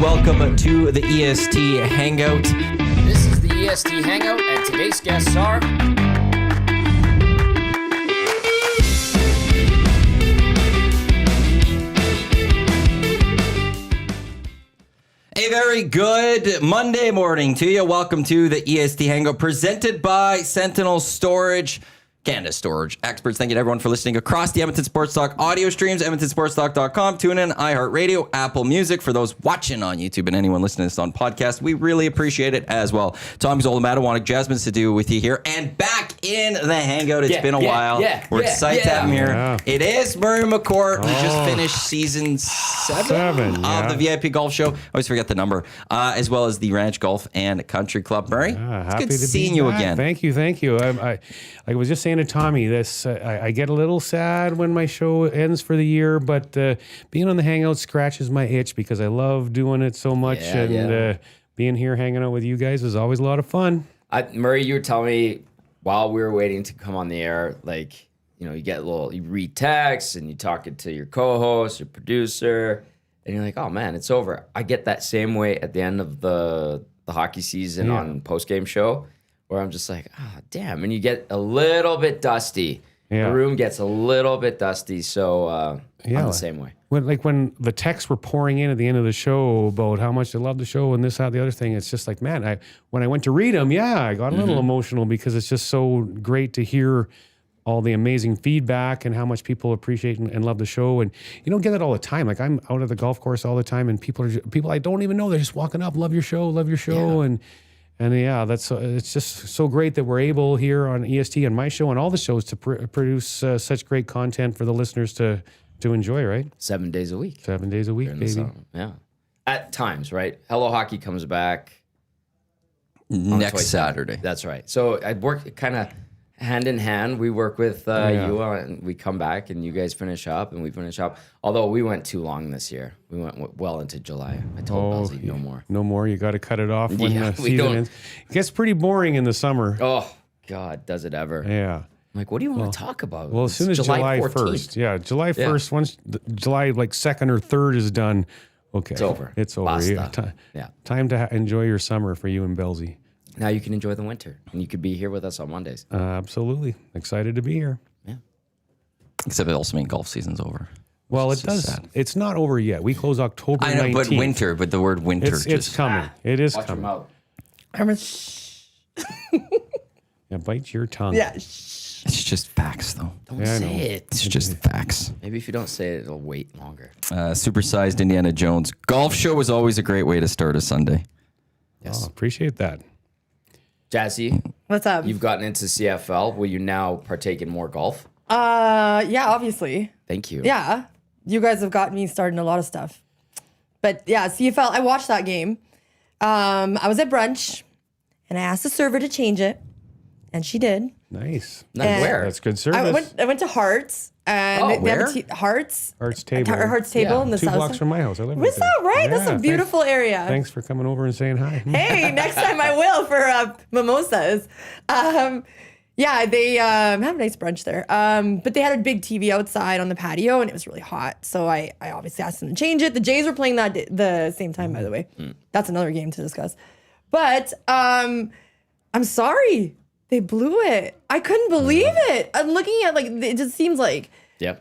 welcome to the EST Hangout. This is the EST Hangout, and today's guests are... A very good Monday morning to you. Welcome to the EST Hangout presented by Sentinel Storage. Canada Storage experts. Thank you to everyone for listening across the Edmonton Sports Talk audio streams, edmontonsportstalk.com, tune in, iHeartRadio, Apple Music. For those watching on YouTube and anyone listening to this on podcast, we really appreciate it as well. Tom Gazzola and Matt Iwanyk, Jasmine Sidhu with you here and back in the Hangout. It's been a while. We're excited to have him here. Yeah. It is Murray McCourt. We just finished season seven of the VIP Golf Show. I always forget the number. As well as the Ranch Golf and Country Club. Murray, it's good seeing you again. Thank you. I was just saying to Tommy, I get a little sad when my show ends for the year, but being on the Hangout scratches my itch because I love doing it so much, being here hanging out with you guys is always a lot of fun. Murray, you were telling me while we were waiting to come on the air, like, you know, you read texts and you talk it to your co-host, your producer, and you're like, oh man, it's over. I get that same way at the end of the hockey season on post-game show, where I'm just like, damn. And you get a little bit dusty. Yeah. The room gets a little bit dusty. So I'm the same way. When the texts were pouring in at the end of the show about how much they love the show and this, that, the other thing, it's just like, man, when I went to read them, I got a little emotional because it's just so great to hear all the amazing feedback and how much people appreciate and love the show. And you don't get that all the time. Like, I'm out at the golf course all the time and people I don't even know, they're just walking up, love your show. Yeah. And it's just so great that we're able here on EST and my show and all the shows to produce such great content for the listeners to enjoy, right? 7 days a week. 7 days a week, baby. Yeah. At times, right? Hello Hockey comes back next Saturday. That's right. So I work kind of hand in hand. We work with you and we come back and you guys finish up and we finish up. Although we went too long this year. We went well into July. I told Belzy no more. No more. You got to cut it off when the season ends. It gets pretty boring in the summer. Oh, God, does it ever. Yeah. I'm like, what do you want to talk about? Well, as soon as July 1st. Yeah, July 1st, once July 2nd or 3rd is done, okay. It's over. It's over. Time to enjoy your summer for you and Belzy. Now you can enjoy the winter, and you could be here with us on Mondays. Absolutely. Excited to be here. Yeah. Except it also means golf season's over. Well, it does. Sad. It's not over yet. We close October 19th. I know, but the word winter. It's coming. It is Watch coming. Your mouth. Yeah, bite your tongue. Yeah. It's just facts, though. Don't say it. It's just facts. Maybe if you don't say it, it'll wait longer. Supersized Indiana Jones. Golf show was always a great way to start a Sunday. Yes. Oh, appreciate that. Jazzy, what's up? You've gotten into CFL. Will you now partake in more golf? Yeah, obviously. Thank you. Yeah, you guys have got me started in a lot of stuff. But yeah, CFL. I watched that game. I was at brunch, and I asked the server to change it, and she did. Nice. Where? That's good service. I went to Hearts. And they have Hearts Table. Hearts Table in the 2 south blocks side. from my house. I live Is that right? Yeah, That's a beautiful area. Thanks for coming over and saying hi. Hey, next time I will for mimosas. They have a nice brunch there. But they had a big TV outside on the patio, and it was really hot. So I obviously asked them to change it. The Jays were playing that the same time, by the way. That's another game to discuss. But I'm sorry. They blew it. I couldn't believe it. I'm looking at, like, it just seems like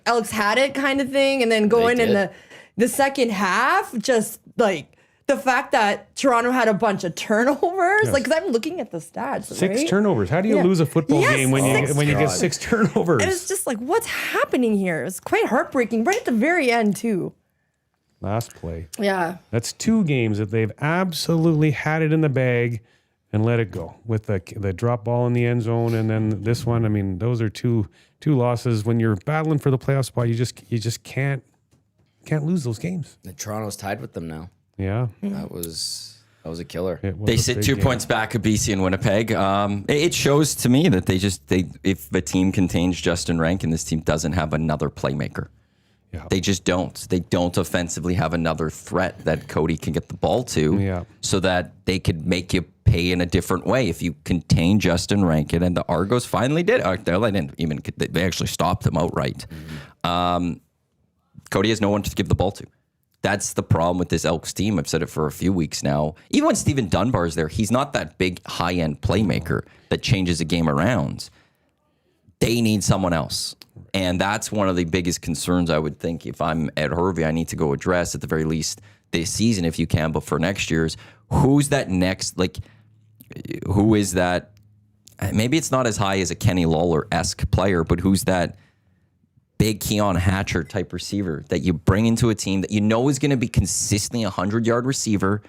Elks had it kind of thing. And then going in the second half, just like the fact that Toronto had a bunch of turnovers. Like, because I'm looking at the stats. 6 turnovers. How do you lose a football game when you get 6 turnovers? And it's just like, what's happening here? It's quite heartbreaking right at the very end, too. Last play. Yeah. That's 2 games that they've absolutely had it in the bag and let it go with the drop ball in the end zone, and then this one. I mean, those are two losses. When you're battling for the playoff spot, you just can't lose those games. And Toronto's tied with them now. Yeah, that was a killer. They sit 2 points back of BC and Winnipeg. It shows to me that if the team contains Justin Rankin, this team doesn't have another playmaker. Yeah. They just don't. They don't offensively have another threat that Cody can get the ball to so that they could make you pay in a different way. If you contain Justin Rankin, and the Argos finally did. They actually stopped them outright. Cody has no one to give the ball to. That's the problem with this Elks team. I've said it for a few weeks now. Even when Steven Dunbar's there, he's not that big high-end playmaker that changes a game around. They need someone else. And that's one of the biggest concerns I would think if I'm Ed Hervey, I need to go address at the very least this season if you can, but for next year's, who's that next, like, who is that? Maybe it's not as high as a Kenny Lawler-esque player, but who's that big Keon Hatcher type receiver that you bring into a team that you know is going to be consistently a 100-yard receiver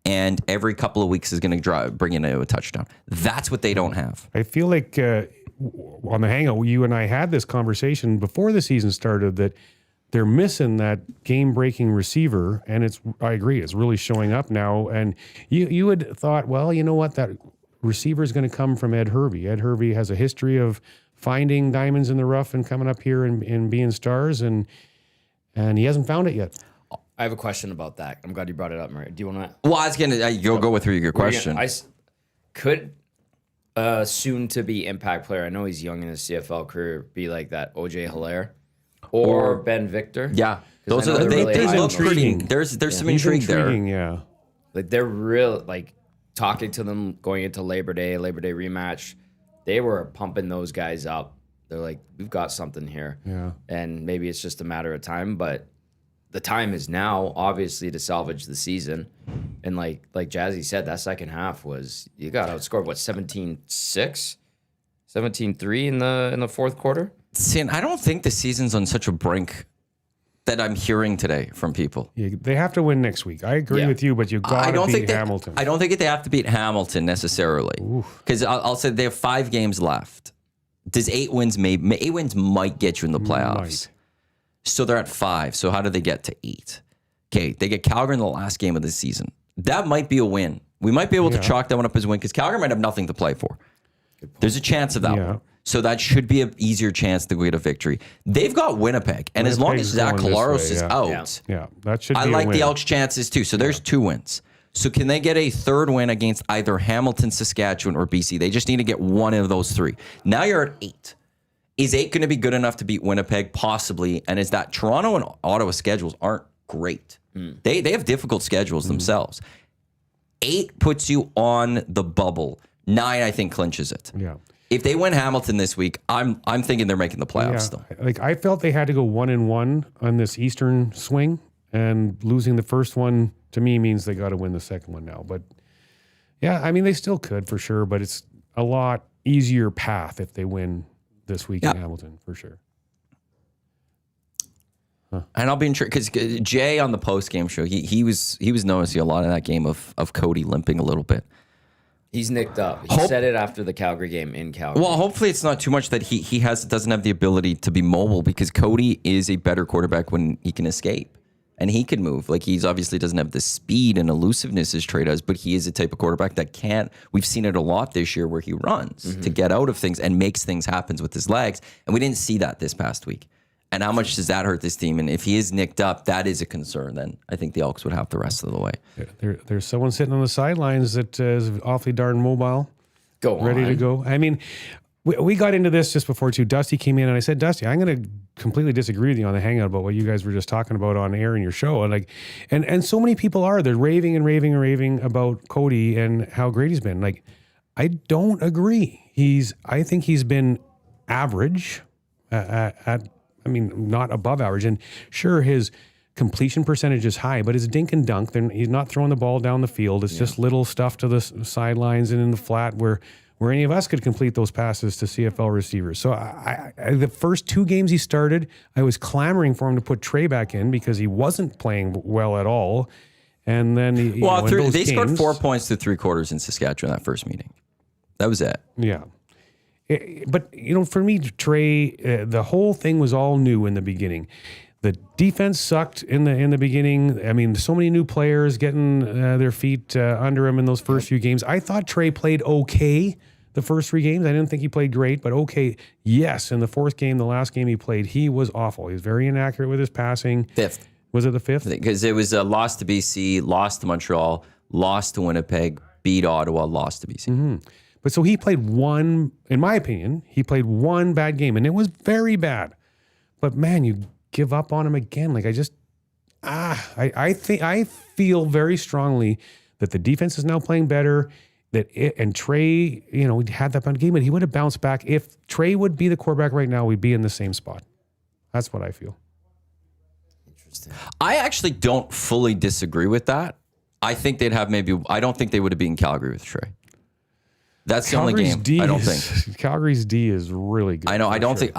and every couple of weeks is going to bring in a touchdown. That's what they don't have. I feel like on the Hangout, you and I had this conversation before the season started that they're missing that game-breaking receiver, and I agree, it's really showing up now. And you had thought, well, you know what, that receiver is going to come from Ed Hervey. Ed Hervey has a history of finding diamonds in the rough and coming up here and being stars, and he hasn't found it yet. I have a question about that. I'm glad you brought it up, Murray. Do you want to? Well, I was going to go with your question. Could a soon-to-be impact player, I know he's young in his CFL career, be like that OJ Hilaire or Ben Victor? Yeah. Those are they look pretty. There's some intrigue there. Yeah. Like they're real, like talking to them going into Labor Day rematch. They were pumping those guys up. They're like, we've got something here. Yeah. And maybe it's just a matter of time, but the time is now, obviously, to salvage the season. And like Jazzy said, that second half was, you got outscored, what, 17-6? 17-3 in the fourth quarter? See, I don't think the season's on such a brink that I'm hearing today from people. Yeah, they have to win next week. I agree with you, but you got to beat Hamilton. I don't think they have to beat Hamilton necessarily. Because I'll say they have 5 games left. Does 8 wins might get you in the playoffs. So they're at 5. So how do they get to 8? Okay, they get Calgary in the last game of the season. That might be a win. We might be able to chalk that one up as a win because Calgary might have nothing to play for. There's a chance of that one. So that should be an easier chance to get a victory. They've got Winnipeg, and as long as Zach Collaros is out, that should be I like a win. the Elks' chances too. So there's 2 wins. So can they get a third win against either Hamilton, Saskatchewan, or BC? They just need to get one of those 3. Now you're at 8. Is 8 going to be good enough to beat Winnipeg? Possibly. And is that Toronto and Ottawa schedules aren't great. They have difficult schedules themselves. 8 puts you on the bubble. 9, I think, clinches it. Yeah. If they win Hamilton this week, I'm thinking they're making the playoffs still. Like I felt they had to go 1-1 on this Eastern swing, and losing the first one to me means they got to win the second one now. But yeah, I mean they still could for sure, but it's a lot easier path if they win this week in Hamilton for sure. And I'll be intrigued because Jay on the post game show, he was noticing a lot in that game of Cody limping a little bit. He's nicked up. He said it after the Calgary game in Calgary. Well, hopefully it's not too much that he doesn't have the ability to be mobile because Cody is a better quarterback when he can escape and he can move. Like he's obviously doesn't have the speed and elusiveness as Trey does, but he is a type of quarterback that can't. We've seen it a lot this year where he runs to get out of things and makes things happen with his legs, and we didn't see that this past week. And how much does that hurt this team? And if he is nicked up, that is a concern. Then I think the Elks would have the rest of the way. There's someone sitting on the sidelines that is awfully darn mobile, ready to go. I mean, we got into this just before too. Dusty came in and I said, Dusty, I'm going to completely disagree with you on the Hangout about what you guys were just talking about on air in your show. And so many people they're raving and raving and raving about Cody and how great he's been. Like, I don't agree. I think he's been average I mean, not above average. And sure, his completion percentage is high, but his dink and dunk, he's not throwing the ball down the field. It's just little stuff to the sidelines and in the flat where any of us could complete those passes to CFL receivers. So the first 2 games he started, I was clamoring for him to put Trey back in because he wasn't playing well at all. And then they scored 4 points through 3 quarters in Saskatchewan that first meeting. That was it. Yeah. But, for me, Trey, the whole thing was all new in the beginning. The defense sucked in the beginning. I mean, so many new players getting their feet under him in those first few games. I thought Trey played okay the first 3 games. I didn't think he played great, but okay. Yes, in the 4th game, the last game he played, he was awful. He was very inaccurate with his passing. 5th. Was it the 5th? Because it was a loss to BC, loss to Montreal, loss to Winnipeg, beat Ottawa, loss to BC. Mm-hmm. But so he played one, in my opinion, bad game, and it was very bad. But man, you give up on him again. Like I feel very strongly that the defense is now playing better. And Trey, he had that game, but he would have bounced back. If Trey would be the quarterback right now, we'd be in the same spot. That's what I feel. Interesting. I actually don't fully disagree with that. I think they'd have I don't think they would have beaten Calgary with Trey. That's the only game. I don't think. Calgary's D is really good. I know. I don't think.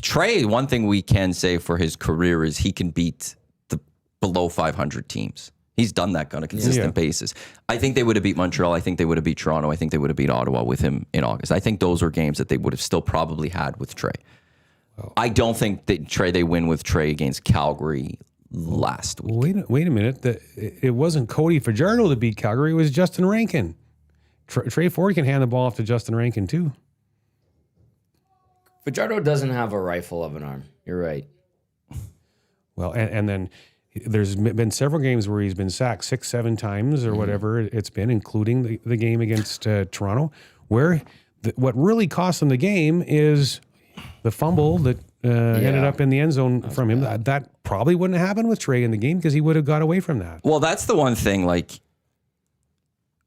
Trey, one thing we can say for his career is he can beat the below 500 teams. He's done that on a consistent basis. I think they would have beat Montreal. I think they would have beat Toronto. I think they would have beat Ottawa with him in August. I think those are games that they would have still probably had with Trey. Oh. I don't think that they win with Trey against Calgary last week. Wait a minute. It wasn't Cody Fajardo that beat Calgary. It was Justin Rankin. Trey Ford can hand the ball off to Justin Rankin too. Fajardo doesn't have a rifle of an arm. You're right. Well, and then there's been several games where he's been sacked 6-7 times or whatever it's been, including the game against Toronto, where what really cost him the game is the fumble that ended up in the end zone from him. That probably wouldn't have happened with Trey in the game because he would have got away from that. Well, that's the one thing, like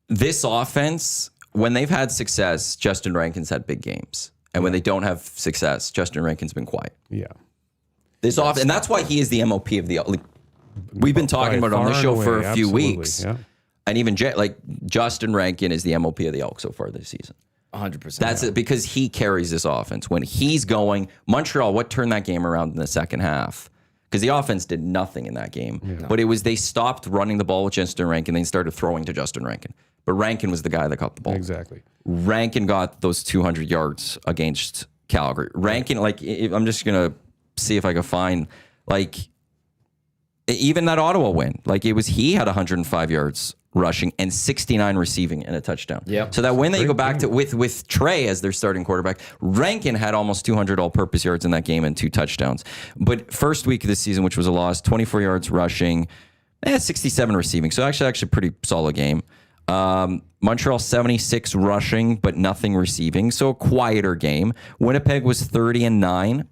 this offense, when they've had success, Justin Rankin's had big games. And when they don't have success, Justin Rankin's been quiet. Yeah. And that's why he is the MOP of the... We've been talking about it on the show for a few weeks. Yeah. And even Justin Rankin is the MOP of the Elks so far this season. 100%. That's it, because he carries this offense. When he's going, Montreal, what turned that game around in the second half? Because the offense did nothing in that game. Yeah. But it was they stopped running the ball with Justin Rankin. They started throwing to Justin Rankin. But Rankin was the guy that got the ball. Exactly. Rankin got those 200 yards against Calgary. Rankin, I'm just going to see if I can find, even that Ottawa win, he had 105 yards rushing and 69 receiving and a touchdown. Yep. So that win that you go back to with Trey as their starting quarterback, Rankin had almost 200 all-purpose yards in that game and 2 touchdowns. But first week of the season, which was a loss, 24 yards rushing, 67 receiving. So actually pretty solid game. Montreal 76 rushing, but nothing receiving. So a quieter game. Winnipeg was 30-9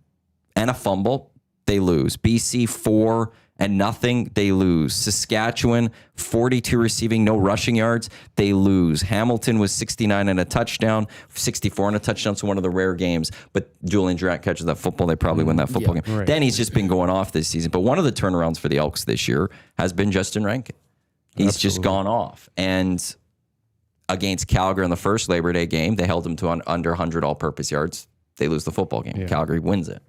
and a fumble. They lose. BC 4 and nothing, they lose. Saskatchewan, 42 receiving, no rushing yards, they lose. Hamilton was 69 and a touchdown, 64 and a touchdown, so one of the rare games. But Julian Durant catches that football, they probably win that football game. Right. Then he's just been going off this season. But one of the turnarounds for the Elks this year has been Justin Rankin. He's just gone off. And against Calgary in the first Labor Day game, they held him to under 100 all-purpose yards. They lose the football game. Yeah. Calgary wins it.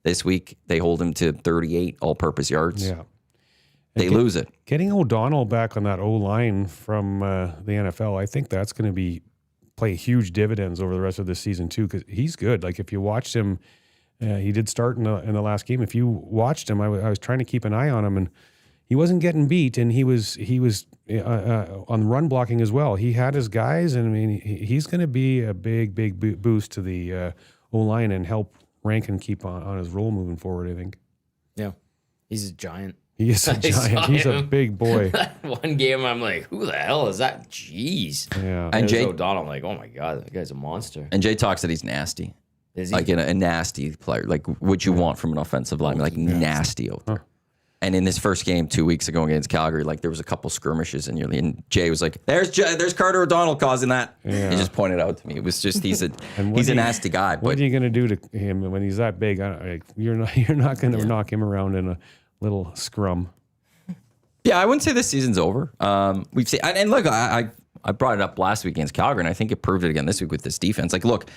This week, they hold him to 38 all-purpose yards. Yeah. They lose it. Getting O'Donnell back on that O-line from the NFL, I think that's going to play huge dividends over the rest of this season too, because he's good. If you watched him, he did start in the last game. If you watched him, I was trying to keep an eye on him, and he wasn't getting beat, and he was on run blocking as well. He had his guys, and I mean, he's going to be a big boost to the O-line and help Rankin keep on his role moving forward, I think. Yeah. He's a giant. He is a giant. He's a big boy. One game, I'm like, who the hell is that? Jeez. Yeah. And Jay O'Donnell, I'm like, oh my God, that guy's a monster. And Jay talks that he's nasty. Is he? A nasty player. What you want from an offensive lineman. Nasty out there. Huh. And in this first game 2 weeks ago against Calgary, there was a couple skirmishes, and Jay was like, "There's Carter O'Donnell causing that." Yeah. He just pointed out to me. It was just he's a nasty guy. What are you going to do to him when he's that big? You're not going to knock him around in a little scrum. Yeah, I wouldn't say this season's over. We've seen, and look, I brought it up last week against Calgary, and I think it proved it again this week with this defense. Look,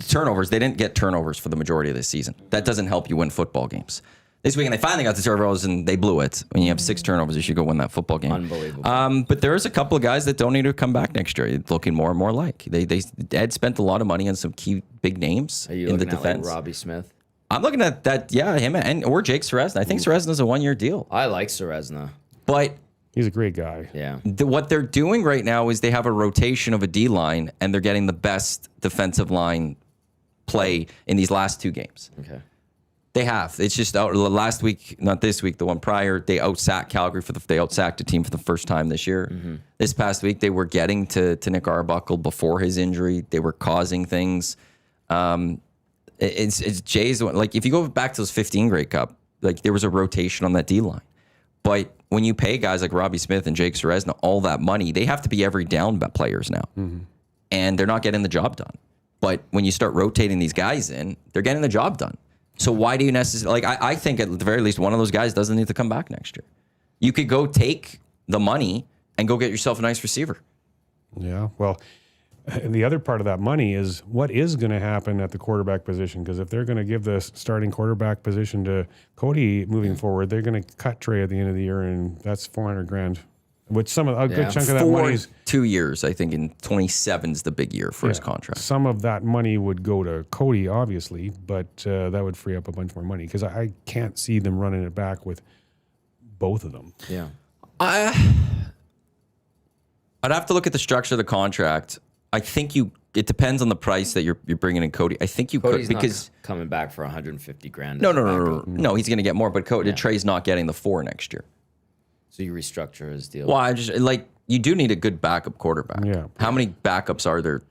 turnovers, they didn't get turnovers for the majority of this season. That doesn't help you win football games. This weekend, they finally got the turnovers, and they blew it. When you have 6 turnovers, you should go win that football game. Unbelievable. But there's a couple of guys that don't need to come back next year. Looking more and more like. Ed spent a lot of money on some key big names in the defense. Robbie Smith? I'm looking at that, him or Jake Serezna. I think Serezna's a 1-year deal. I like Serezna. But he's a great guy. Yeah. What they're doing right now is they have a rotation of a D-line, and they're getting the best defensive line play in these last 2 games. Okay. They have. It's just last week, not this week, the one prior, they outsacked Calgary they outsacked a team for the first time this year. Mm-hmm. This past week, they were getting to Nick Arbuckle before his injury. They were causing things. It's Jay's, if you go back to those 15 Grey Cup, like there was a rotation on that D line. But when you pay guys like Robbie Smith and Jake Serezna all that money, they have to be every down players now. And they're not getting the job done. But when you start rotating these guys in, they're getting the job done. So why do you necessarily, like, I think at the very least, one of those guys doesn't need to come back next year. You could go take the money and go get yourself a nice receiver. Yeah, well, the other part of that money is what is going to happen at the quarterback position, because if they're going to give the starting quarterback position to Cody moving forward, they're going to cut Trey at the end of the year, and that's $400,000. Which a good chunk of that money is 2 years. I think in 27 is the big year for his contract. Some of that money would go to Cody, obviously, but that would free up a bunch more money because I can't see them running it back with both of them. Yeah. I'd have to look at the structure of the contract. I think it depends on the price that you're bringing in Cody. I think you Cody's could, because not coming back for $150,000. No, he's going to get more, but Trey's not getting the 4 next year. So you restructure his deal. Well, I just like, you do need a good backup quarterback. Yeah. How many backups are there?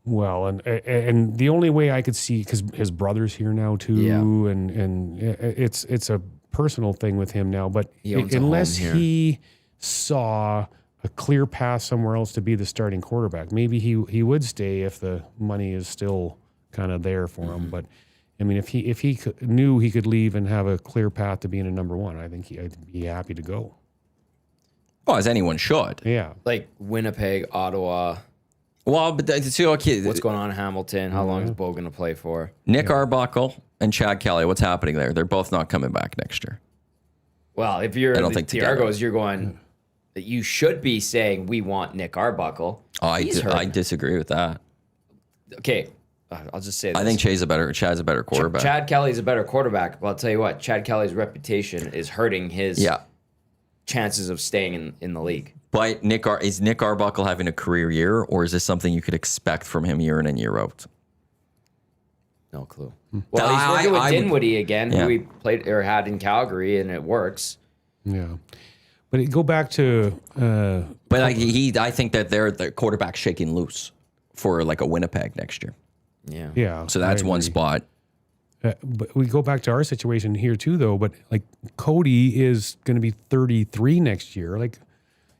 Well, and the only way I could see, because his brother's here now too, and it's a personal thing with him now. But unless he saw a clear path somewhere else to be the starting quarterback, maybe he would stay if the money is still kind of there for him. But I mean, if he knew he could leave and have a clear path to being a number one, I think I'd be happy to go. Well, as anyone should. Yeah. Like Winnipeg, Ottawa. Well, but see, okay, What's going on in Hamilton? How long is Bo going to play for? Nick Arbuckle and Chad Kelly, what's happening there? They're both not coming back next year. Well, if you're the together. Argos, you're going. You should be saying we want Nick Arbuckle. Oh, I disagree with that. Okay, I'll just say this. I think Chad's a better quarterback. Chad Kelly's a better quarterback, but I'll tell you what, Chad Kelly's reputation is hurting his chances of staying in the league. But is Nick Arbuckle having a career year, or is this something you could expect from him year in and year out? No clue. Well, he's working with Dinwiddie again, who he played or had in Calgary, and it works. Yeah. But go back to... but I think that they're the quarterback shaking loose for like a Winnipeg next year. Yeah. Yeah. So that's one spot. But we go back to our situation here too, though. But like Cody is going to be 33 next year. Like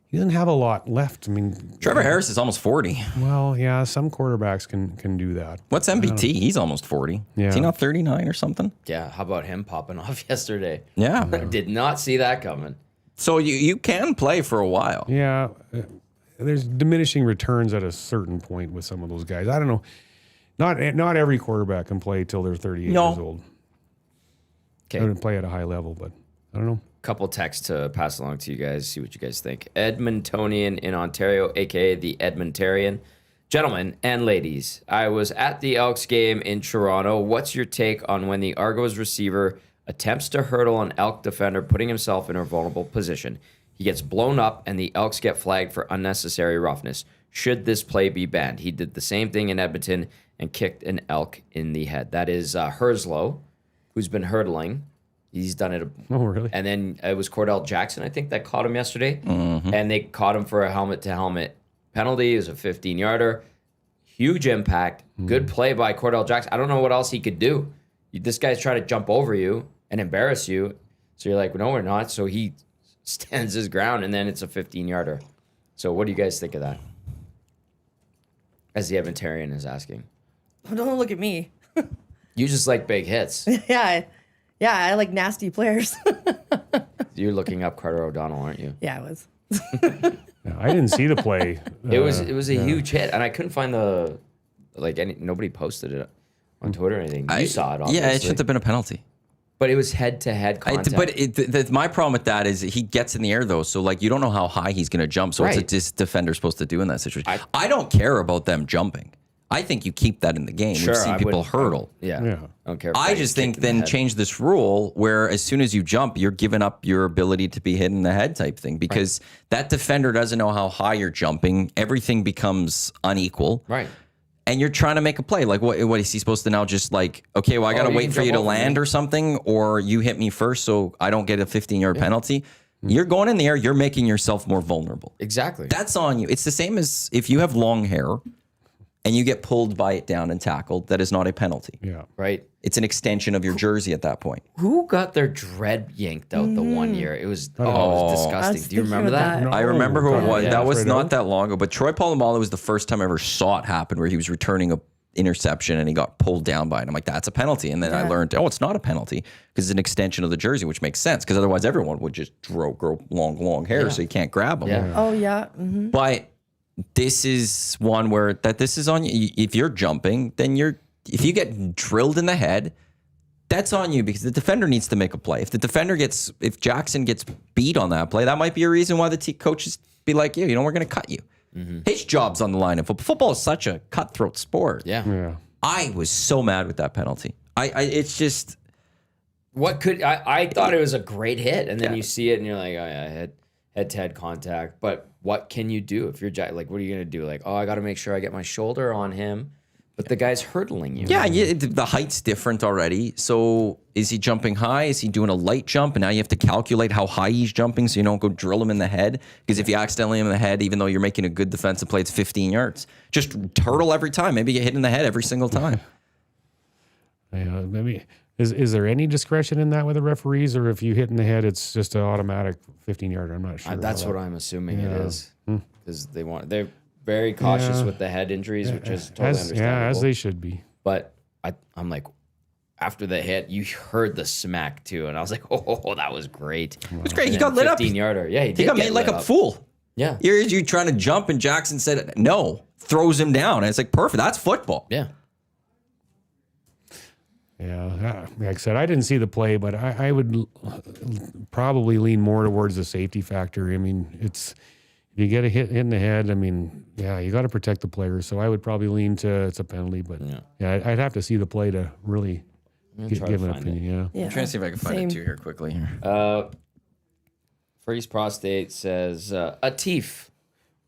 he doesn't have a lot left. I mean, Trevor Harris is almost 40. Well, yeah, some quarterbacks can do that. What's MBT? He's almost 40. Yeah. Is he not 39 or something? Yeah. How about him popping off yesterday? Yeah. Did not see that coming. So you can play for a while. Yeah. There's diminishing returns at a certain point with some of those guys. I don't know. Not every quarterback can play till they're 38 years old. Okay. They don't play at a high level, but I don't know. Couple texts to pass along to you guys, see what you guys think. Edmontonian in Ontario, aka the Edmontarian. Gentlemen and ladies, I was at the Elks game in Toronto. What's your take on when the Argos receiver attempts to hurdle an Elk defender, putting himself in a vulnerable position? He gets blown up, and the Elks get flagged for unnecessary roughness. Should this play be banned? He did the same thing in Edmonton and kicked an Elk in the head. That is Herslow, who's been hurdling. He's done it. Oh, really? And then it was Cordell Jackson, I think, that caught him yesterday. And they caught him for a helmet-to-helmet penalty. It was a 15-yarder. Huge impact. Good play by Cordell Jackson. I don't know what else he could do. This guy's trying to jump over you and embarrass you. So you're like, no, we're not. So he stands his ground, and then it's a 15-yarder. So what do you guys think of that? As the Edmontarian is asking. Don't look at me. You just like big hits. Yeah, I like nasty players. You're looking up Carter O'Donnell, aren't you? Yeah, I was. Yeah, I didn't see the play. It was a huge hit, and I couldn't find nobody posted it on Twitter or anything. You saw it, obviously. Yeah, it shouldn't have been a penalty. But it was head-to-head contact. My problem with that is he gets in the air, though. So, like, you don't know how high he's going to jump. So, what's a defender supposed to do in that situation? I don't care about them jumping. I think you keep that in the game. Sure, We've seen people hurdle. Yeah. I don't care. I just think then change this rule where as soon as you jump, you're giving up your ability to be hit in the head type thing because that defender doesn't know how high you're jumping. Everything becomes unequal. Right. And you're trying to make a play. Like, what is he supposed to now just like, okay, well, I got to wait for you to land or something, or you hit me first so I don't get a 15-yard penalty? You're going in the air. You're making yourself more vulnerable. Exactly. That's on you. It's the same as if you have long hair and you get pulled by it down and tackled, that is not a penalty. Yeah. Right. It's an extension of your jersey at that point. Who got their dread yanked out the one year? It was it was I disgusting. was Do you thinking remember of that? that. I remember who it was. Yeah. That was Right not on. that long ago, but Troy Polamalu was the first time I ever saw it happen where he was returning a interception and he got pulled down by it. I'm like, that's a penalty. And then I learned, it's not a penalty because it's an extension of the jersey, which makes sense because otherwise everyone would just grow long hair so you can't grab them. Yeah. Oh yeah. Mm-hmm. But this is one where this is on you. If you're jumping, then if you get drilled in the head, that's on you because the defender needs to make a play. If Jackson gets beat on that play, that might be a reason why the coaches be like, we're going to cut you. His job's on the line. And football is such a cutthroat sport. Yeah. I was so mad with that penalty. It's just I thought it was a great hit, and then you see it and you're like, oh yeah, head-to-head contact. But what can you do if you're like, what are you gonna do? Like, I got to make sure I get my shoulder on him, but the guy's hurtling you. the height's different already. So is he jumping high? Is he doing a light jump? And now you have to calculate how high he's jumping so you don't go drill him in the head. Because if you accidentally hit him in the head, even though you're making a good defensive play, it's 15 yards. Just hurdle every time. Maybe get hit in the head every single time. Yeah, maybe is there any discretion in that with the referees, or if you hit in the head, it's just an automatic 15-yarder? I'm not sure. That's what I'm assuming it is, because they're very cautious with the head injuries, which is totally understandable. Yeah, as they should be. But I'm like, after the hit, you heard the smack too, and I was like, oh, that was great. It was great. He got lit up. 15-yarder. Yeah, He got made like a fool. Yeah. You're trying to jump, and Jackson said no, throws him down. And it's like, perfect. That's football. Yeah. Yeah, like I said, I didn't see the play, but I would probably lean more towards the safety factor. I mean, if you get a hit in the head, I mean, you got to protect the player. So I would probably lean to it's a penalty, but I'd have to see the play to really give an opinion. Yeah. I'm trying to see if I can find Same. it too here quickly. Freeze Prostate says, a Teef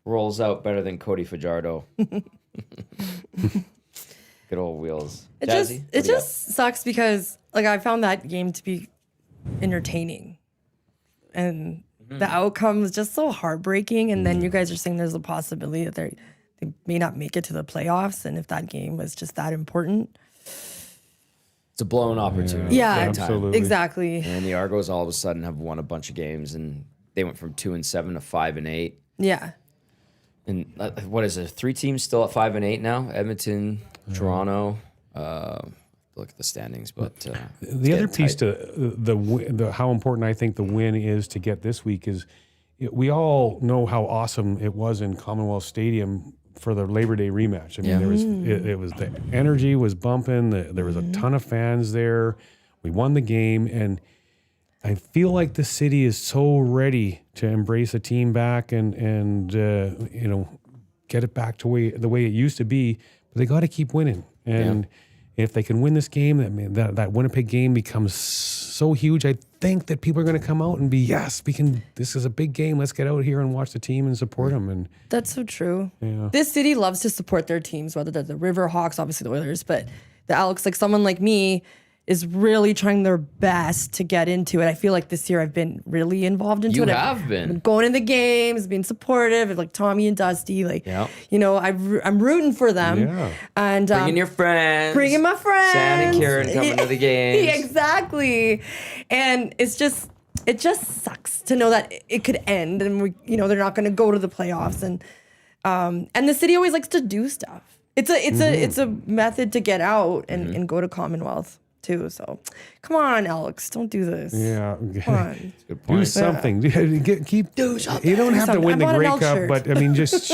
rolls out better than Cody Fajardo. Good old wheels. It Jazzy, just sucks because like I found that game to be entertaining, and the outcome was just so heartbreaking. And then you guys are saying there's a possibility that they may not make it to the playoffs, and if that game was just that important, It's a blown opportunity. yeah, Big time. absolutely. exactly. And the Argos all of a sudden have won a bunch of games, and they went from 2-7 to 5-8. Yeah, And what is it? 3 teams still at 5-8 now? Edmonton, Toronto. Look at the standings, but The other piece to the how important I think the win is to get this week is we all know how awesome it was in Commonwealth Stadium for the Labor Day rematch. I mean, there was it was the energy was bumping. There was a ton of fans there. We won the game, and I feel like the city is so ready to embrace a team back and get it back to the way it used to be. But they got to keep winning, and if they can win this game, that Winnipeg game becomes so huge. I think that people are going to come out and be, yes, we can. This is a big game. Let's get out here and watch the team and support them. And that's so true. Yeah. This city loves to support their teams, whether they're the Riverhawks, obviously the Oilers, but the Elks. Like someone like me is really trying their best to get into it. I feel like this year I've been really involved into it. You have been. I've been going in the games, being supportive, like Tommy and Dusty. Like, Yep. I'm rooting for them. Yeah. And bringing your friends. bringing my friends. Sam and Karen coming to the games. Exactly. And it just sucks to know that it could end and they're not going to go to the playoffs. And the city always likes to do stuff. It's a method to get out and go to Commonwealth too. So come on, Elks, don't do this. yeah, Come on. Good point. do something. Do something. You don't have to something. win the I bought an Grey Elks Cup, shirt. but I mean, just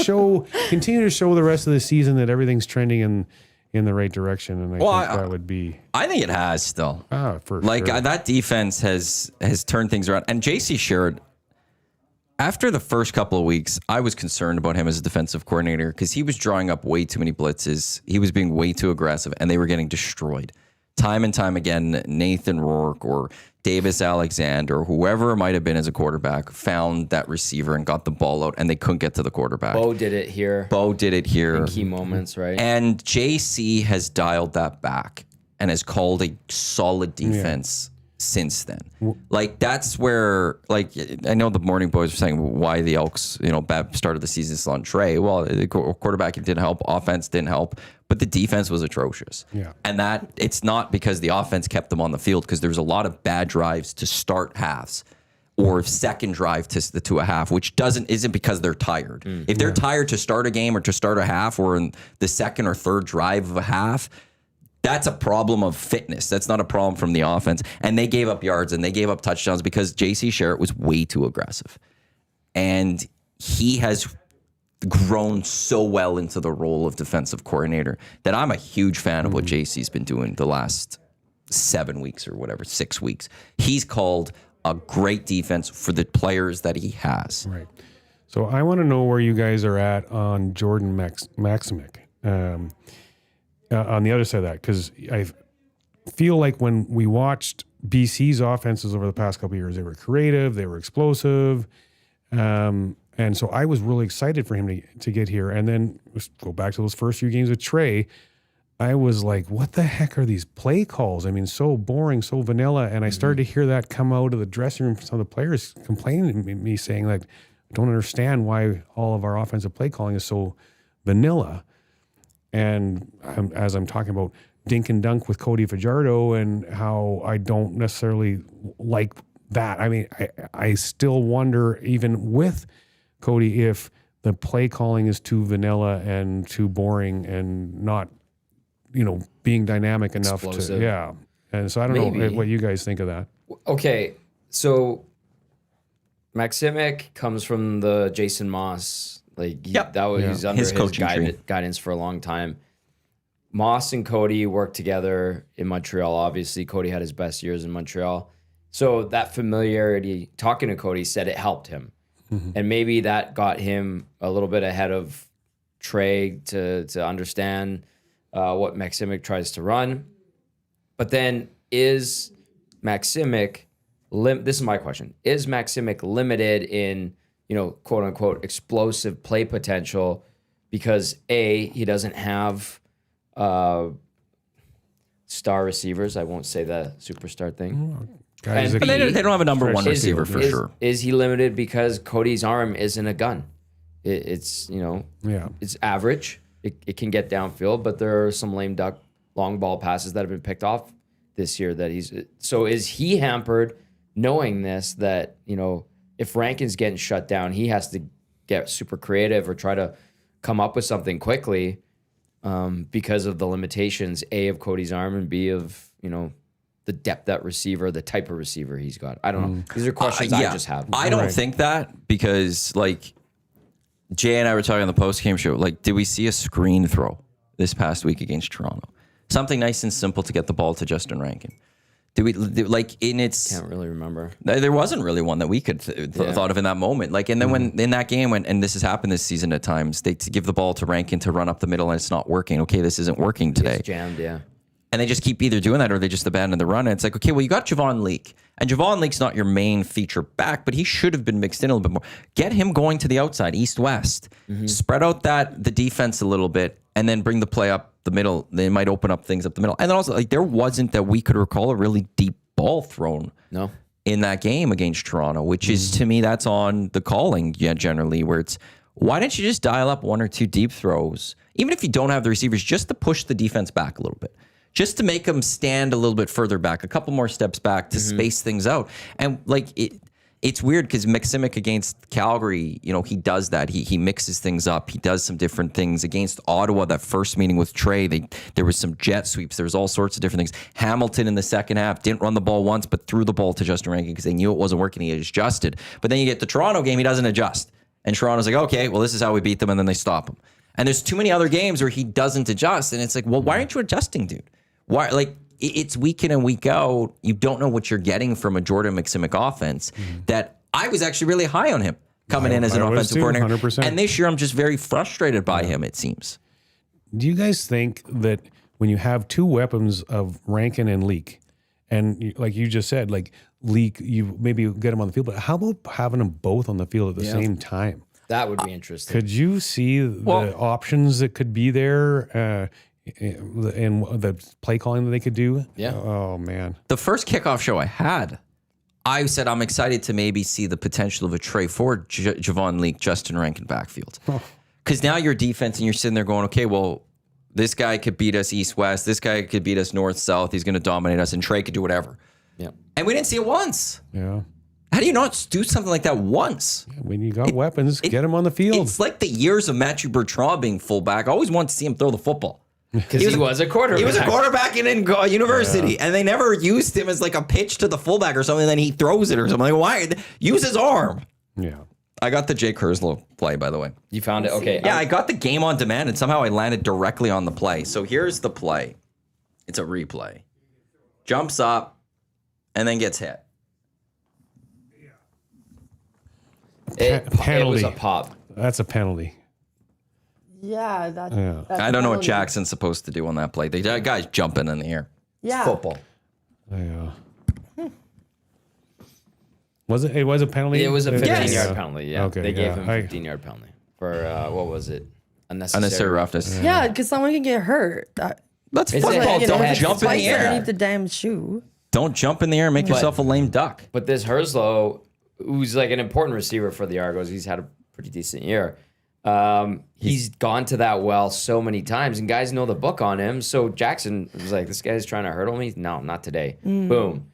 continue to show the rest of the season that everything's trending in the right direction. And I think that would be I think it has still. for sure. That defense has turned things around. And JC Sherrod, after the first couple of weeks, I was concerned about him as a defensive coordinator because he was drawing up way too many blitzes. He was being way too aggressive, and they were getting destroyed. Time and time again, Nathan Rourke or Davis Alexander or whoever it might have been as a quarterback found that receiver and got the ball out, and they couldn't get to the quarterback. Bo did it here. Bo did it here. In key moments, right? And JC has dialed that back and has called a solid defense since then. Like that's where, like, I know the morning boys were saying why the Elks, started the season on Trey. Well, the quarterback didn't help, offense didn't help, but the defense was atrocious. Yeah. And that it's not because the offense kept them on the field, because there was a lot of bad drives to start halves or second drive to a half, which isn't because they're tired. If they're tired to start a game or to start a half or in the second or third drive of a half, that's a problem of fitness. That's not a problem from the offense. And they gave up yards and they gave up touchdowns because J.C. Sherritt was way too aggressive. And he has grown so well into the role of defensive coordinator that I'm a huge fan of what J.C.'s been doing the last 7 weeks or whatever, 6 weeks. He's called a great defense for the players that he has. Right. So I want to know where you guys are at on Jordan Maximic. On the other side of that, because I feel like when we watched BC's offenses over the past couple of years, they were creative, they were explosive, and so I was really excited for him to get here. And then let's go back to those first few games with Trey. I was like, what the heck are these play calls? I mean, so boring, so vanilla. And I started to hear that come out of the dressing room from some of the players complaining to me, saying, like, I don't understand why all of our offensive play calling is so vanilla. And as I'm talking about dink and dunk with Cody Fajardo and how I don't necessarily like that. I mean, I still wonder, even with Cody, if the play calling is too vanilla and too boring and not, being dynamic enough Explosive. to, yeah. And so I don't know what you guys think of that. Okay, so Maximic comes from the Jason Moss. He's under his coaching guidance for a long time. Moss and Cody worked together in Montreal. Obviously, Cody had his best years in Montreal. So that familiarity, talking to Cody, said it helped him. And maybe that got him a little bit ahead of Trey to understand what Maximic tries to run. But then is Maximic, this is my question, is Maximic limited in, quote unquote, explosive play potential because he doesn't have star receivers? I won't say the superstar thing. Guys, But they don't have a number one receiver for sure. Is he limited because Cody's arm isn't a gun? It's it's average. It can get downfield, but there are some lame duck long ball passes that have been picked off this year so is he hampered knowing this, that, if Rankin's getting shut down, he has to get super creative or try to come up with something quickly because of the limitations, A, of Cody's arm, and B, of, the depth at receiver, the type of receiver he's got. I don't know. These are questions I just have. I don't think that, because, like, Jay and I were talking on the post-game show, like, did we see a screen throw this past week against Toronto? Something nice and simple to get the ball to Justin Rankin. Can't really remember. There wasn't really one that we could thought of in that moment. Like, and then when in that game, and this has happened this season at times, they give the ball to Rankin to run up the middle and it's not working. Okay, this isn't working today. It's jammed, yeah. And they just keep either doing that or they just abandon the run. And it's like, okay, well, you got Javon Leake. And Javon Leake's not your main feature back, but he should have been mixed in a little bit more. Get him going to the outside, east-west. Spread out the defense a little bit, and then bring the play up the middle. They might open up things up the middle. And then also, like, there wasn't, that we could recall, a really deep ball thrown in that game against Toronto, which is, to me, that's on the calling, generally, where it's, why don't you just dial up one or two deep throws, even if you don't have the receivers, just to push the defense back a little bit. Just to make them stand a little bit further back, a couple more steps back to space things out. And, like, it's weird because Maximic against Calgary, he does that. He mixes things up. He does some different things. Against Ottawa, that first meeting with Trey, there was some jet sweeps. There was all sorts of different things. Hamilton in the second half didn't run the ball once, but threw the ball to Justin Rankin because they knew it wasn't working. He adjusted. But then you get the Toronto game, he doesn't adjust. And Toronto's like, okay, well, this is how we beat them, and then they stop him. And there's too many other games where he doesn't adjust, and it's like, well, why aren't you adjusting, dude? Why, like, it's week in and week out. You don't know what you're getting from a Jordan Maximic offense that I was actually really high on him coming in as an offensive coordinator. 100%. And this year I'm just very frustrated by him, it seems. Do you guys think that when you have two weapons of Rankin and Leake, and like you just said, like Leake, you maybe get him on the field, but how about having them both on the field at the same time? That would be interesting. Could you see the options that could be there and the play calling that they could do? Yeah. Oh, man. The first kickoff show I had, I said I'm excited to maybe see the potential of a Trey Ford, Javon Leake, Justin Rankin backfield. Because now your defense and you're sitting there going, okay, well, this guy could beat us east-west. This guy could beat us north-south. He's going to dominate us, and Trey could do whatever. Yeah. And we didn't see it once. Yeah. How do you not do something like that once? When you got weapons, get them on the field. It's like the years of Matthew Bertrand being fullback. I always wanted to see him throw the football. Because he was a quarterback. He was a quarterback in university, and they never used him as like a pitch to the fullback or something. Then he throws it or something. Like, why? Use his arm. Yeah. I got the Jake Herslow play, by the way. You found it? Okay. Yeah, I got the game on demand, and somehow I landed directly on the play. So here's the play. It's a replay. Jumps up, and then gets hit. It Penalty. was a pop. That's a penalty. Yeah, that's I don't know what penalty. Jackson's supposed to do on that play. The guy's jumping in the air. Yeah. Football. Yeah. Was it? It was a penalty. It was a 15-yard Yes. penalty. Yeah. Okay, They gave yeah. him a 15-yard penalty for what was it? Unnecessary roughness. Yeah, because someone can get hurt. That's It's football. like, Don't it's jump in Twice the air. underneath the damn shoe. Don't jump in the air and make yourself a lame duck. But this Herslow, who's like an important receiver for the Argos, he's had a pretty decent year. He's gone to that well so many times, and guys know the book on him. So Jackson was like, "This guy's trying to hurdle me. No, not today." Boom.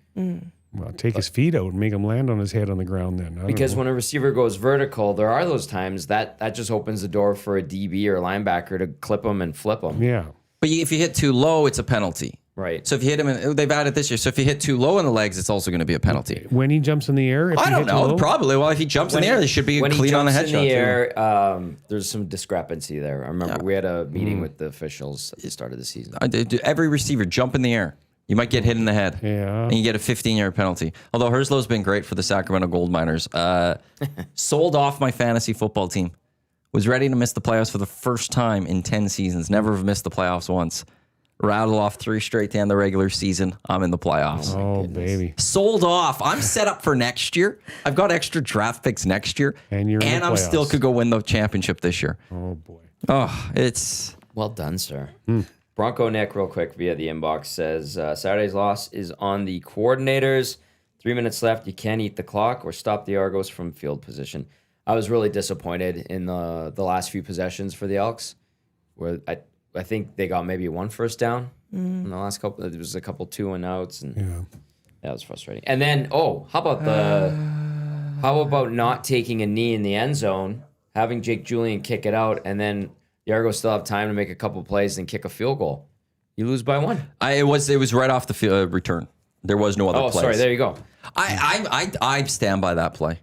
Well, take his feet out and make him land on his head on the ground. Then Because when a receiver goes vertical, there are those times that just opens the door for a DB or linebacker to clip him and flip him. yeah. But if you hit too low, it's a penalty. Right. So if you hit him, they've added this year. So if you hit too low in the legs, it's also going to be a penalty. When he jumps in the air, if I he don't hits know. low- Probably. Well, if he jumps in the air, there should be a when he cleat on the jumps headshot. in the too. air, there's some discrepancy there. I remember we had a meeting with the officials at the start of the season. Every receiver jump in the air. You might get hit in the head. Yeah. And you get a 15-yard penalty. Although Herslow's been great for the Sacramento Gold Miners. Sold off my fantasy football team. Was ready to miss the playoffs for the first time in 10 seasons. Never have missed the playoffs once. Rattle off 3 straight to end the regular season. I'm in the playoffs. Oh, baby. Sold off. I'm set up for next year. I've got extra draft picks next year. And you're in the I'm still playoffs. could go win the championship this year. Oh, boy. Oh, it's... Well done, sir. Bronco Nick, real quick, via the inbox says Saturday's loss is on the coordinators. 3 minutes left. You can't eat the clock or stop the Argos from field position. I was really disappointed in the last few possessions for the Elks, where I think they got maybe 1 first down in the last couple. There was a couple 2-and-outs, and that was frustrating. And then, how about not taking a knee in the end zone, having Jake Julian kick it out, and then the Argos still have time to make a couple plays and kick a field goal. You lose by 1. It was right off the field, return. There was no other Oh, plays. sorry. There you go. I stand by that play.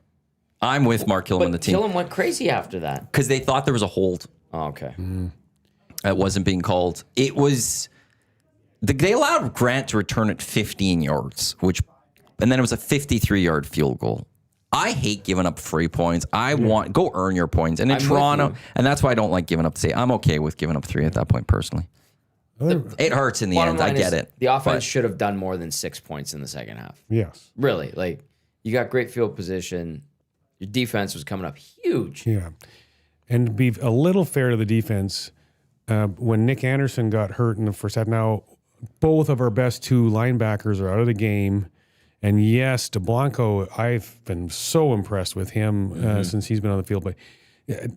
I'm with Mark Killam and the team. Killam went crazy after that. Because they thought there was a hold. Oh, okay. That wasn't being called. It was... They allowed Grant to return it 15 yards, and then it was a 53-yard field goal. I hate giving up free points. I want... Go earn your points. And in I'm with Toronto... you. And that's why I don't like giving up... I'm okay with giving up 3 at that point, personally. It hurts in the Bottom end. I line get is it. The offense but- should have done more than 6 points in the second half. Yes. Really. Like, you got great field position. Your defense was coming up huge. Yeah. And to be a little fair to the defense, when Nick Anderson got hurt in the first half, now both of our best 2 linebackers are out of the game. And yes, DeBlanco, I've been so impressed with him since he's been on the field.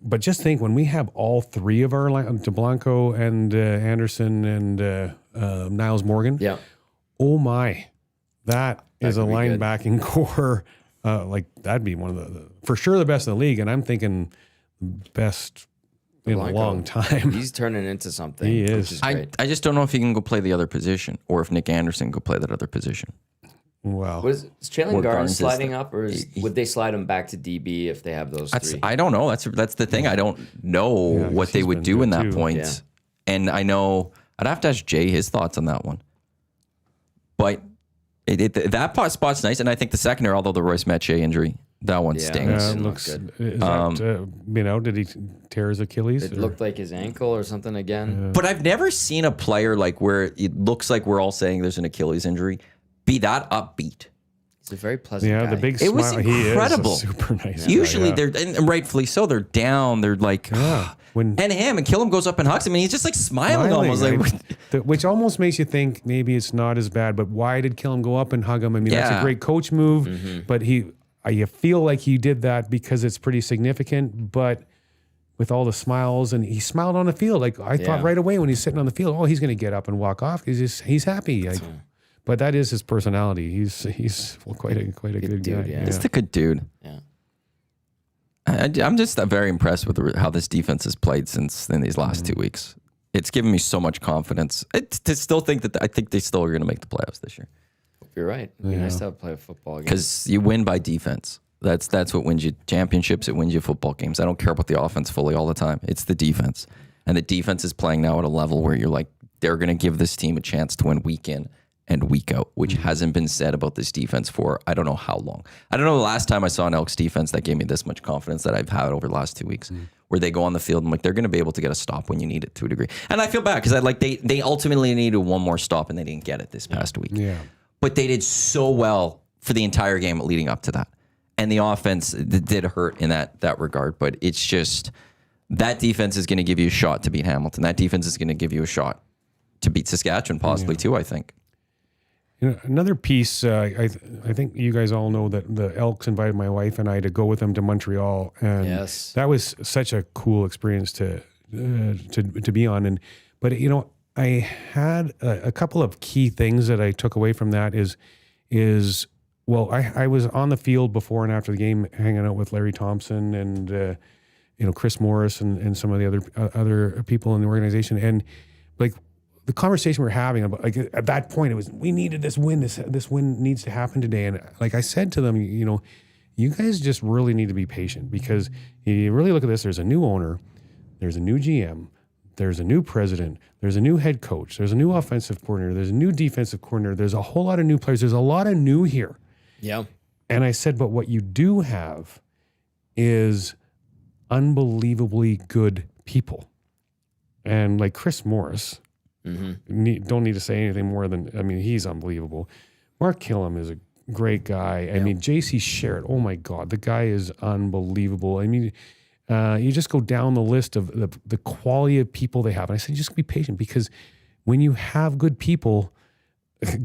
But just think, when we have all 3 of our DeBlanco and Anderson and Niles Morgan, Yeah. oh my, that is a could be good. linebacking core. That'd be one of the for sure the best in the league, and I'm thinking best in a DeBlanco, long time. He's turning into something. He is. Which is great. I just don't know if he can go play the other position or if Nick Anderson can go play that other position. Wow. Is Jalen Ward Garden Barnes is sliding the- up, or would they slide him back to DB if they have those 3? I don't know. That's the thing. I don't know Yeah, what they he's would been do good in that too. point. Yeah. And I know I'd have to ask Jay his thoughts on that one. But that spot's nice, and I think the secondary, although the Royce Metche injury, that one Yeah. stings. Didn't look Looks. good. Is that, did he tear his Achilles? It or- looked like his ankle or something again. But I've never seen a player like where it looks like we're all saying there's an Achilles injury be that upbeat. It's a very pleasant Yeah, guy. the big It was smile. incredible. He is a super nice guy, Usually yeah. they're, and rightfully so, they're down. They're like, When and Killam goes up and hugs him, and he's just like smiling almost. right? Like, Which almost makes you think maybe it's not as bad, but why did Killam go up and hug him? I mean, that's Yeah. a great coach move, but you feel like he did that because it's pretty significant, but with all the smiles, and he smiled on the field. Like I thought right away when he's sitting on the field, oh, he's going to get up and walk off. He's happy. Like, but that is his personality. He's quite a good dude, guy. yeah. just a good dude. Yeah. I'm just very impressed with how this defense has played in these last 2 weeks. It's given me so much confidence to still think that I think they still are going to make the playoffs this year. You're right. It'd be nice to have play football again. Because you win by defense. That's what wins you championships. It wins you football games. I don't care about the offense fully all the time. It's the defense. And the defense is playing now at a level where you're like, they're going to give this team a chance to win week in and week out, which hasn't been said about this defense for I don't know how long. I don't know the last time I saw an Elks defense that gave me this much confidence that I've had over the last 2 weeks, where they go on the field and like they're going to be able to get a stop when you need it to a degree. And I feel bad because they ultimately needed one more stop and they didn't get it this past week. Yeah. But they did so well for the entire game leading up to that. And the offense did hurt in that regard. But it's just that defense is going to give you a shot to beat Hamilton. That defense is going to give you a shot to beat Saskatchewan possibly too, I think. You know, another piece, I think you guys all know that the Elks invited my wife and I to go with them to Montreal, and Yes. that was such a cool experience to be on. But you know, I had a couple of key things that I took away from that well, I was on the field before and after the game, hanging out with Larry Thompson and Chris Morris and some of the other people in the organization, and like the conversation we were having about, like at that point, it was we needed this win. This win needs to happen today, and like I said to them, you guys just really need to be patient because you really look at this. There's a new owner, there's a new GM. There's a new president. There's a new head coach. There's a new offensive coordinator. There's a new defensive coordinator. There's a whole lot of new players. There's a lot of new here. Yeah. And I said, but what you do have is unbelievably good people. And like Chris Morris, don't need to say anything more than, I mean, he's unbelievable. Mark Killam is a great guy. I mean, JC Sherritt, oh my God, the guy is unbelievable. I mean, you just go down the list of the quality of people they have. And I said, just be patient because when you have good people,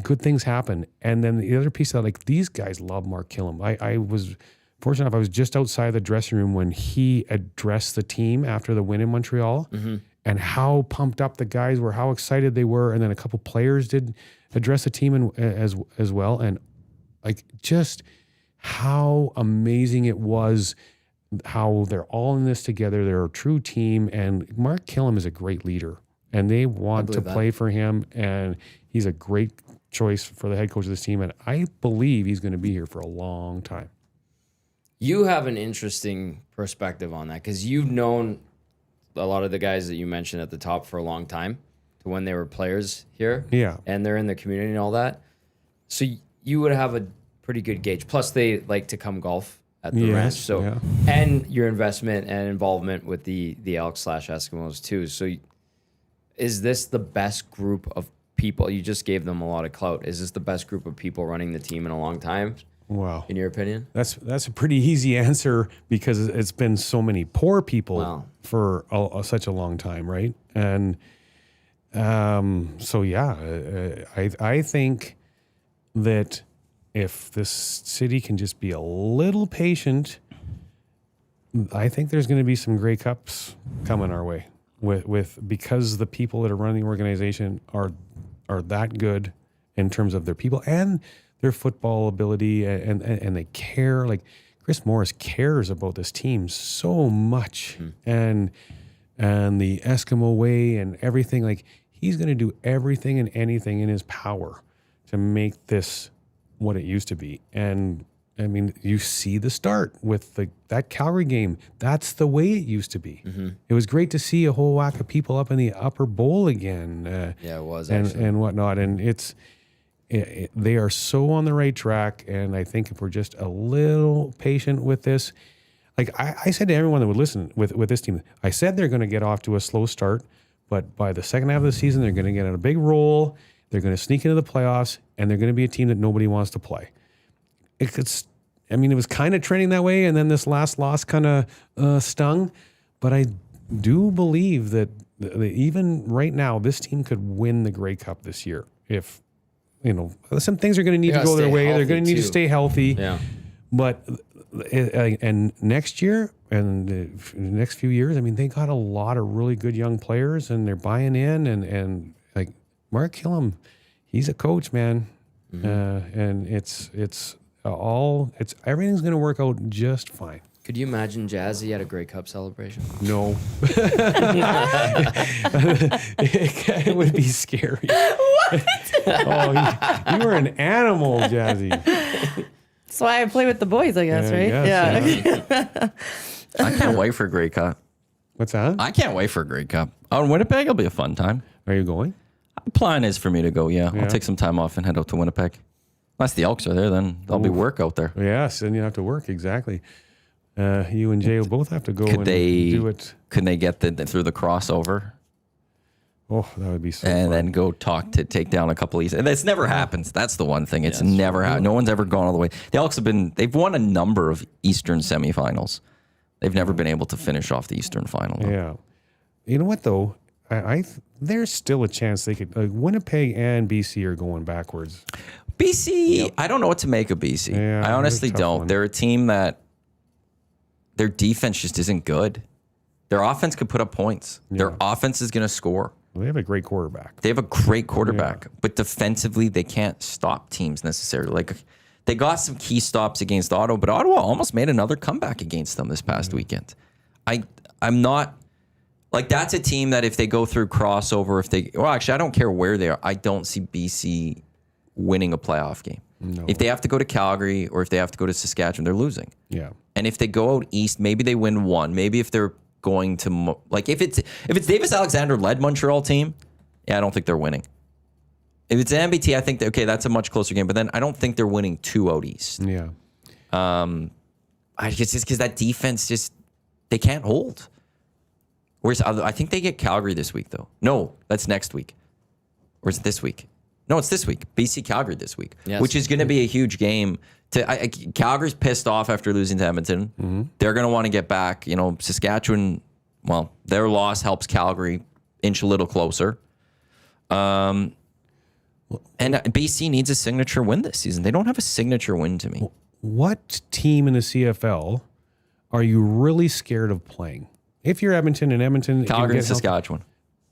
good things happen. And then the other piece of that, like these guys love Mark Killam. I was fortunate enough, I was just outside the dressing room when he addressed the team after the win in Montreal and how pumped up the guys were, how excited they were. And then a couple players did address the team as well. And like just how amazing it was how they're all in this together. They're a true team. And Mark Killam is a great leader and they want to play for him. And he's a great choice for the head coach of this team. And I believe he's going to be here for a long time. You have an interesting perspective on that because you've known a lot of the guys that you mentioned at the top for a long time to when they were players here. Yeah. And they're in the community and all that. So you would have a pretty good gauge. Plus, they like to come golf at the ranch. So, and your investment and involvement with the Elks / Eskimos too. So is this the best group of people? You just gave them a lot of clout. Is this the best group of people running the team in a long time? Wow. In your opinion? That's a pretty easy answer because it's been so many poor people for such a long time, right? And so yeah, I think that if this city can just be a little patient, I think there's going to be some Grey Cups coming our way with because the people that are running the organization are that good in terms of their people and their football ability and they care. Like Chris Morris cares about this team so much and the Eskimo way and everything. Like he's going to do everything and anything in his power to make this what it used to be. And I mean, you see the start with that Calgary game. That's the way it used to be. It was great to see a whole whack of people up in the upper bowl again. Yeah, it was and whatnot. And they are so on the right track. And I think if we're just a little patient with this, like I said to everyone that would listen with this team, I said they're going to get off to a slow start, but by the second half of the season, they're going to get on a big roll. They're going to sneak into the playoffs, and they're going to be a team that nobody wants to play. it was kind of trending that way, and then this last loss kind of stung. But I do believe that even right now, this team could win the Grey Cup this year. If, some things are going to need to go their way. They're going to need to stay healthy. Yeah. But, and next year and the next few years, they got a lot of really good young players, and they're buying in. And like Mark Killam, he's a coach, man. And everything's going to work out just fine. Could you imagine Jazzy at a Grey Cup celebration? No. It would be scary. What? You were an animal, Jazzy. That's why I play with the boys, I guess, right? Yeah. I can't wait for Grey Cup. What's that? I can't wait for Grey Cup. Oh, Winnipeg will be a fun time. Are you going? The plan is for me to go, yeah. I'll take some time off and head out to Winnipeg. Unless the Elks are there, then there'll be work out there. Yes, and you have to work, exactly. You and Jay will both have to go do it. Could they get through the crossover? Oh, that would be so and fun. then go take down a couple of East. And this never happens. That's the one thing. It's never happened. No one's ever gone all the way. The Elks they've won a number of Eastern semifinals. They've never been able to finish off the Eastern final. Though. Yeah. You know what, though? There's still a chance they could. Winnipeg and BC are going backwards. BC, I don't know what to make of BC. Yeah, I honestly they're a tough don't. one. They're a team that their defense just isn't good. Their offense could put up points. Their offense is going to score. Well, they have a great quarterback. They have a great quarterback, but defensively, they can't stop teams necessarily. Like, they got some key stops against Ottawa, but Ottawa almost made another comeback against them this past weekend. I'm not like, that's a team that if they go through crossover, actually, I don't care where they are. I don't see BC winning a playoff game. No. If they have to go to Calgary or if they have to go to Saskatchewan, they're losing. Yeah. And if they go out east, maybe they win one. Maybe if they're going to if it's Davis Alexander led Montreal team, I don't think they're winning. If it's MBT, I think that's a much closer game. But then I don't think they're winning 2 out east. Yeah. I just because that defense they can't hold. Whereas I think they get Calgary this week though. No, that's next week. Or is it this week? No, it's this week. BC Calgary this week, which is going to be a huge game. Calgary's pissed off after losing to Edmonton. Mm-hmm. They're going to want to get back. Saskatchewan, their loss helps Calgary inch a little closer. And BC needs a signature win this season. They don't have a signature win to me. What team in the CFL are you really scared of playing? If you're Edmonton Calgary and Saskatchewan.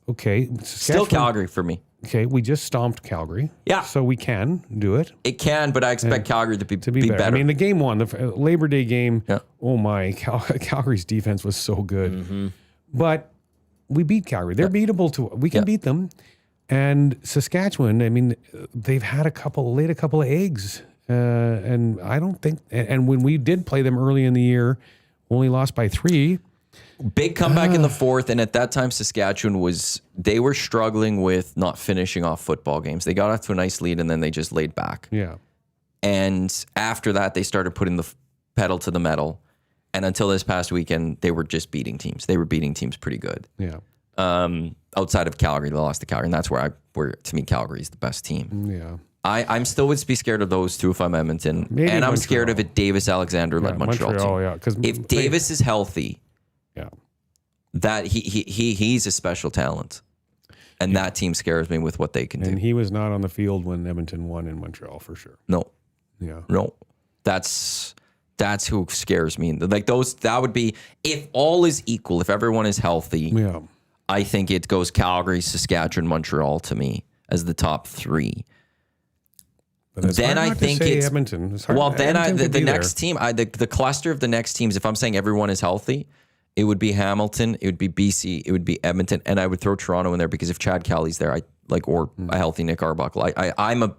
Okay. Still Calgary for me. Okay, we just stomped Calgary. Yeah. So we can do it. It can, but I expect Calgary to be better. The game one, the Labor Day game, yeah. Oh my, Calgary's defense was so good. Mm-hmm. But we beat Calgary. They're beatable too. We can beat them. And Saskatchewan, they've laid a couple of eggs. And I don't think, and when we did play them early in the year, only lost by 3. Big comeback in the 4th, and at that time, Saskatchewan they were struggling with not finishing off football games. They got off to a nice lead, and then they just laid back. Yeah. And after that, they started putting the pedal to the metal. And until this past weekend, they were just beating teams. They were beating teams pretty good. Yeah. Outside of Calgary, they lost to Calgary, and that's where to me, Calgary is the best team. Yeah. I'm still would be scared of those two if I'm Edmonton. Maybe and I'm Montreal. scared of it Davis Alexander led Montreal team. Yeah, because if Davis is healthy, that he's a special talent, and that team scares me with what they can do. And he was not on the field when Edmonton won in Montreal for sure. No, yeah, no, that's who scares me. Like that would be if all is equal, if everyone is healthy. Yeah, I think it goes Calgary, Saskatchewan, Montreal to me as the top 3. But then I think it's Edmonton. The next team, the cluster of the next teams. If I'm saying everyone is healthy, it would be Hamilton, it would be BC, it would be Edmonton, and I would throw Toronto in there because if Chad Kelly's there, or a healthy Nick Arbuckle. I'm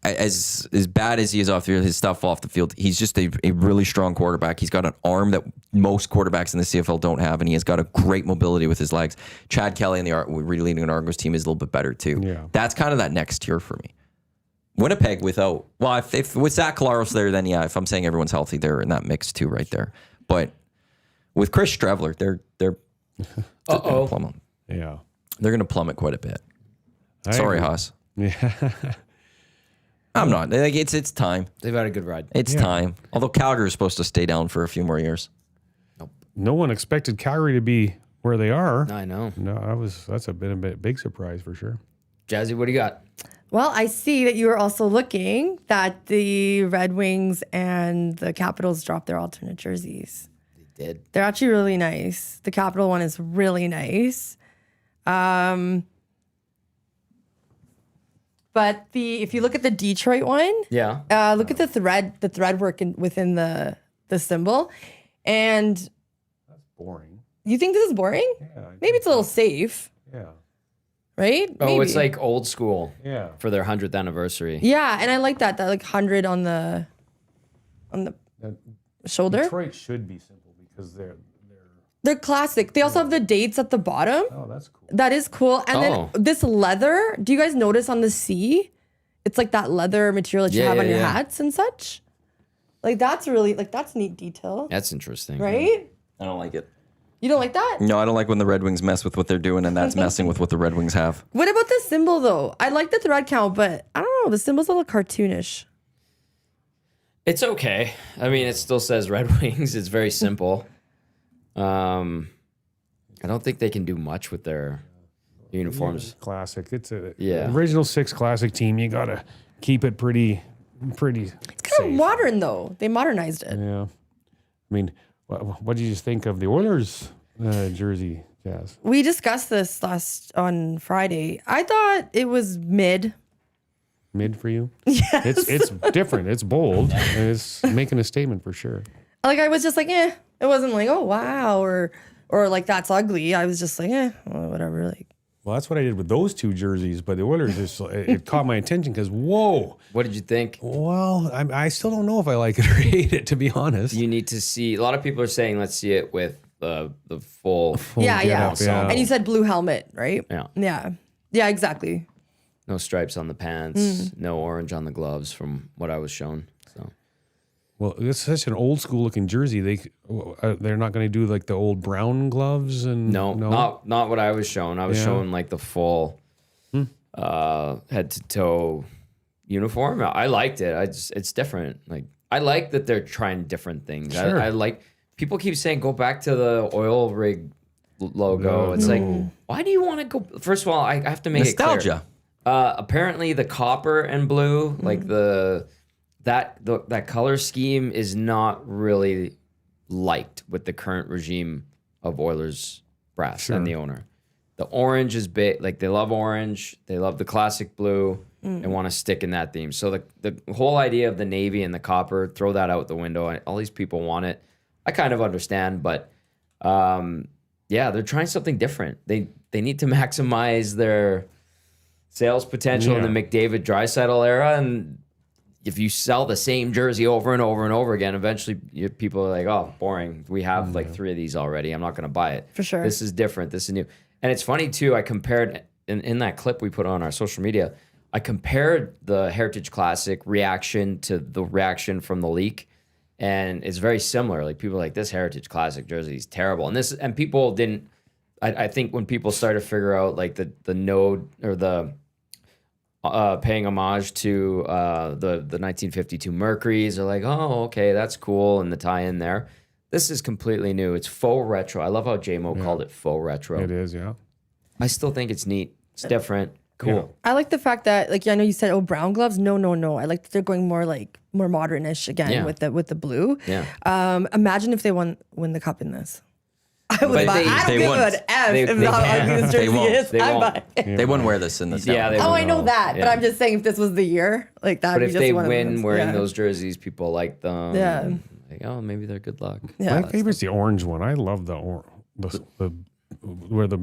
as bad as he is off the field, his stuff off the field. He's just a really strong quarterback. He's got an arm that most quarterbacks in the CFL don't have, and he has got a great mobility with his legs. Chad Kelly and the leading an Argos team is a little bit better too. Yeah. That's kind of that next tier for me. Winnipeg if with Zach Collaros there, then if I'm saying everyone's healthy, they're in that mix too right there. But with Chris Strevler, they're gonna plummet. Yeah. They're gonna plummet quite a bit. Sorry, Haas. Yeah. I'm not. Like it's time. They've had a good ride. It's time. Although Calgary's supposed to stay down for a few more years. No one expected Calgary to be where they are. I know. No, that's a big surprise for sure. Jazzy, what do you got? Well, I see that you are also looking that the Red Wings and the Capitals dropped their alternate jerseys. They did. They're actually really nice. The Capital one is really nice. But if you look at the Detroit one, look at the thread work within the symbol, and That's boring. you think this is boring? Yeah. Maybe it's a little safe, Yeah. right? Oh, Maybe. it's like old school. Yeah. For their 100th anniversary. Yeah, and I like that like 100 on the shoulder. Detroit should be simple because They're classic. They also have the dates at the bottom. oh, that's cool. That is cool. And Oh. then this leather, do you guys notice on the C? It's like that leather material that you Yeah, have on yeah, your yeah. hats and such. Like that's really that's neat detail. That's interesting. Right? I don't like it. You don't like that? No, I don't like when the Red Wings mess with what they're doing, and that's messing with what the Red Wings have. What about the symbol though? I like the thread count, but I don't know. The symbol's a little cartoonish. It's okay. I mean, it still says Red Wings. It's very simple. I don't think they can do much with their uniforms. Classic. It's a Yeah. original 6 classic team. You gotta keep it pretty. It's kind of modern though. They modernized it. Yeah. I mean, what did you think of the Oilers jersey, Jazz? We discussed this on Friday. I thought it was mid. Mid for you? Yes. It's different. It's bold. And it's making a statement for sure. Like I was just like, It wasn't like, oh wow, or like that's ugly. I was just like, well, whatever. Like, Well, that's what I did with those 2 jerseys, but the Oilers it caught my attention because whoa. What did you think? Well, I still don't know if I like it or hate it, to be honest. You need to see. A lot of people are saying, let's see it with the full. yeah. getup, yeah. And you said blue helmet, right? Yeah. Yeah, exactly. No stripes on the pants. No orange on the gloves, from what I was shown. So Well, it's such an old school looking jersey. They're not going to do like the old brown gloves and no, not what I was shown. I was shown like the full head to toe uniform. I liked it. It's different. Like I like that they're trying different things. Sure. I like people keep saying go back to the oil rig logo. It's like, why do you want to go? First of all, I have to make it clear. Nostalgia. Apparently, the copper and blue, like that color scheme, is not really liked with the current regime of Oilers brass and the owner. The orange is big. Like they love orange. They love the classic blue and want to stick in that theme. So the whole idea of the navy and the copper, throw that out the window. All these people want it. I kind of understand, but they're trying something different. They need to maximize their sales potential in the McDavid Draisaitl era, and if you sell the same jersey over and over and over again, eventually people are like, oh, boring. We have like 3 of these already. I'm not going to buy it. For sure. This is different. This is new. And it's funny too, I compared in that clip we put on our social media, I compared the Heritage Classic reaction to the reaction from the leak. And it's very similar. Like people are like, this Heritage Classic jersey is terrible. And people didn't, I think when people started to figure out like the node or the paying homage to the 1952 Mercuries, they're like, oh, okay, that's cool, and the tie-in there. This is completely new. It's faux retro. I love how JMO called it faux retro. It is, yeah. I still think it's neat. It's different. Cool. Yeah. I like the fact that, like, I know you said, brown gloves. No. I like that they're going more modernish again with the blue. Yeah. Imagine if they win the cup in this. I would But buy. they- I don't they give won't. a F They- if they how can't. ugly this They jersey won't. is. They I won't. buy. They wouldn't wear this in the Yeah, they Oh, I know won't. that, but Yeah. I'm just saying if this was the year, like that. But would if be they just one of win those. wearing Yeah. those jerseys, people like them. Yeah. Like, oh, maybe they're good luck. Yeah. My favorite's the orange one. I love the where the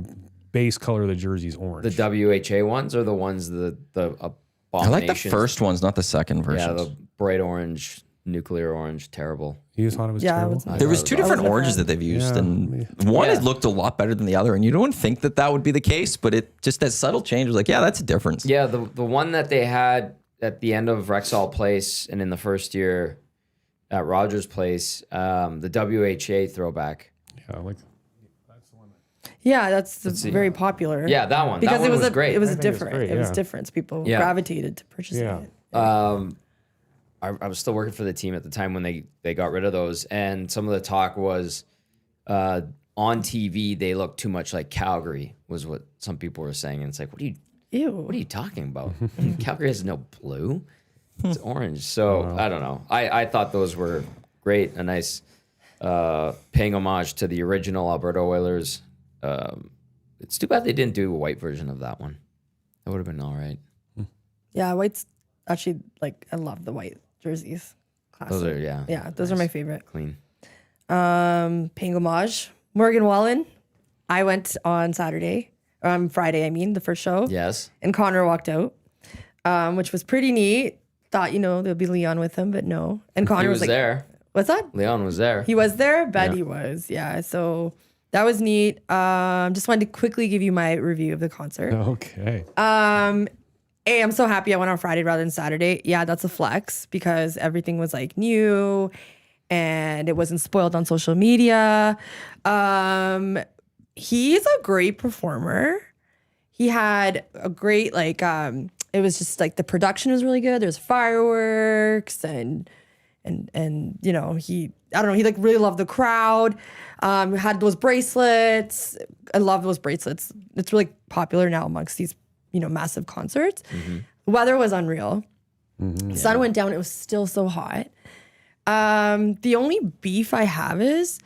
base color of the jersey's orange. The WHA ones are the ones the I abominations. like the first ones, not the second versions. Yeah, the bright orange, nuclear orange, terrible. You just thought it was Yeah, it terrible? was- There was 2 different I was a oranges fan. that they've used, Yeah. and one Yeah. has looked a lot better than the other. And you don't think that would be the case, but it just that subtle change was like, yeah, that's a difference. Yeah, the one that they had at the end of Rexall Place and in the first year at Rogers Place, the WHA throwback. Yeah, like Yeah, that's see. very popular. Yeah, that one. Because That one was great. It was I think it's different. great, It was yeah. different. So people Yeah. gravitated to purchasing Yeah. it. I was still working for the team at the time when they got rid of those, and some of the talk was on TV they look too much like Calgary, was what some people were saying, and it's like, what are you talking about? Calgary has no blue, it's orange. So I don't know. I thought those were great, a nice paying homage to the original Alberta Oilers. It's too bad they didn't do a white version of that one. That would have been all right. Yeah, white's actually like I love the white jerseys. Classic. Those are those are my favorite. clean. Paying homage. Morgan Wallen. I went on Friday, the first show. Yes. And Connor walked out, which was pretty neat. Thought, there'll be Leon with him, but no. And Connor He was like, there. What's that? Leon was there. He was there? Bet he was. Yeah. So that was neat. Just wanted to quickly give you my review of the concert. Okay. Hey, I'm so happy I went on Friday rather than Saturday. Yeah, that's a flex because everything was like new and it wasn't spoiled on social media. He's a great performer. He had a great it was just like the production was really good. There's fireworks and he like really loved the crowd. Had those bracelets. I love those bracelets. It's really popular now amongst these massive concerts. The weather was unreal. The sun went down. It was still so hot. The only beef I have is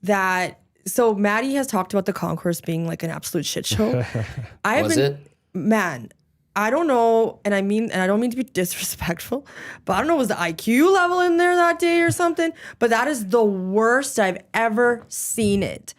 that, so Maddie has talked about the concourse being like an absolute shit show. Man, I don't know, and I don't mean to be disrespectful, but I don't know, was the IQ level in there that day or something? But that is the worst I've ever seen it.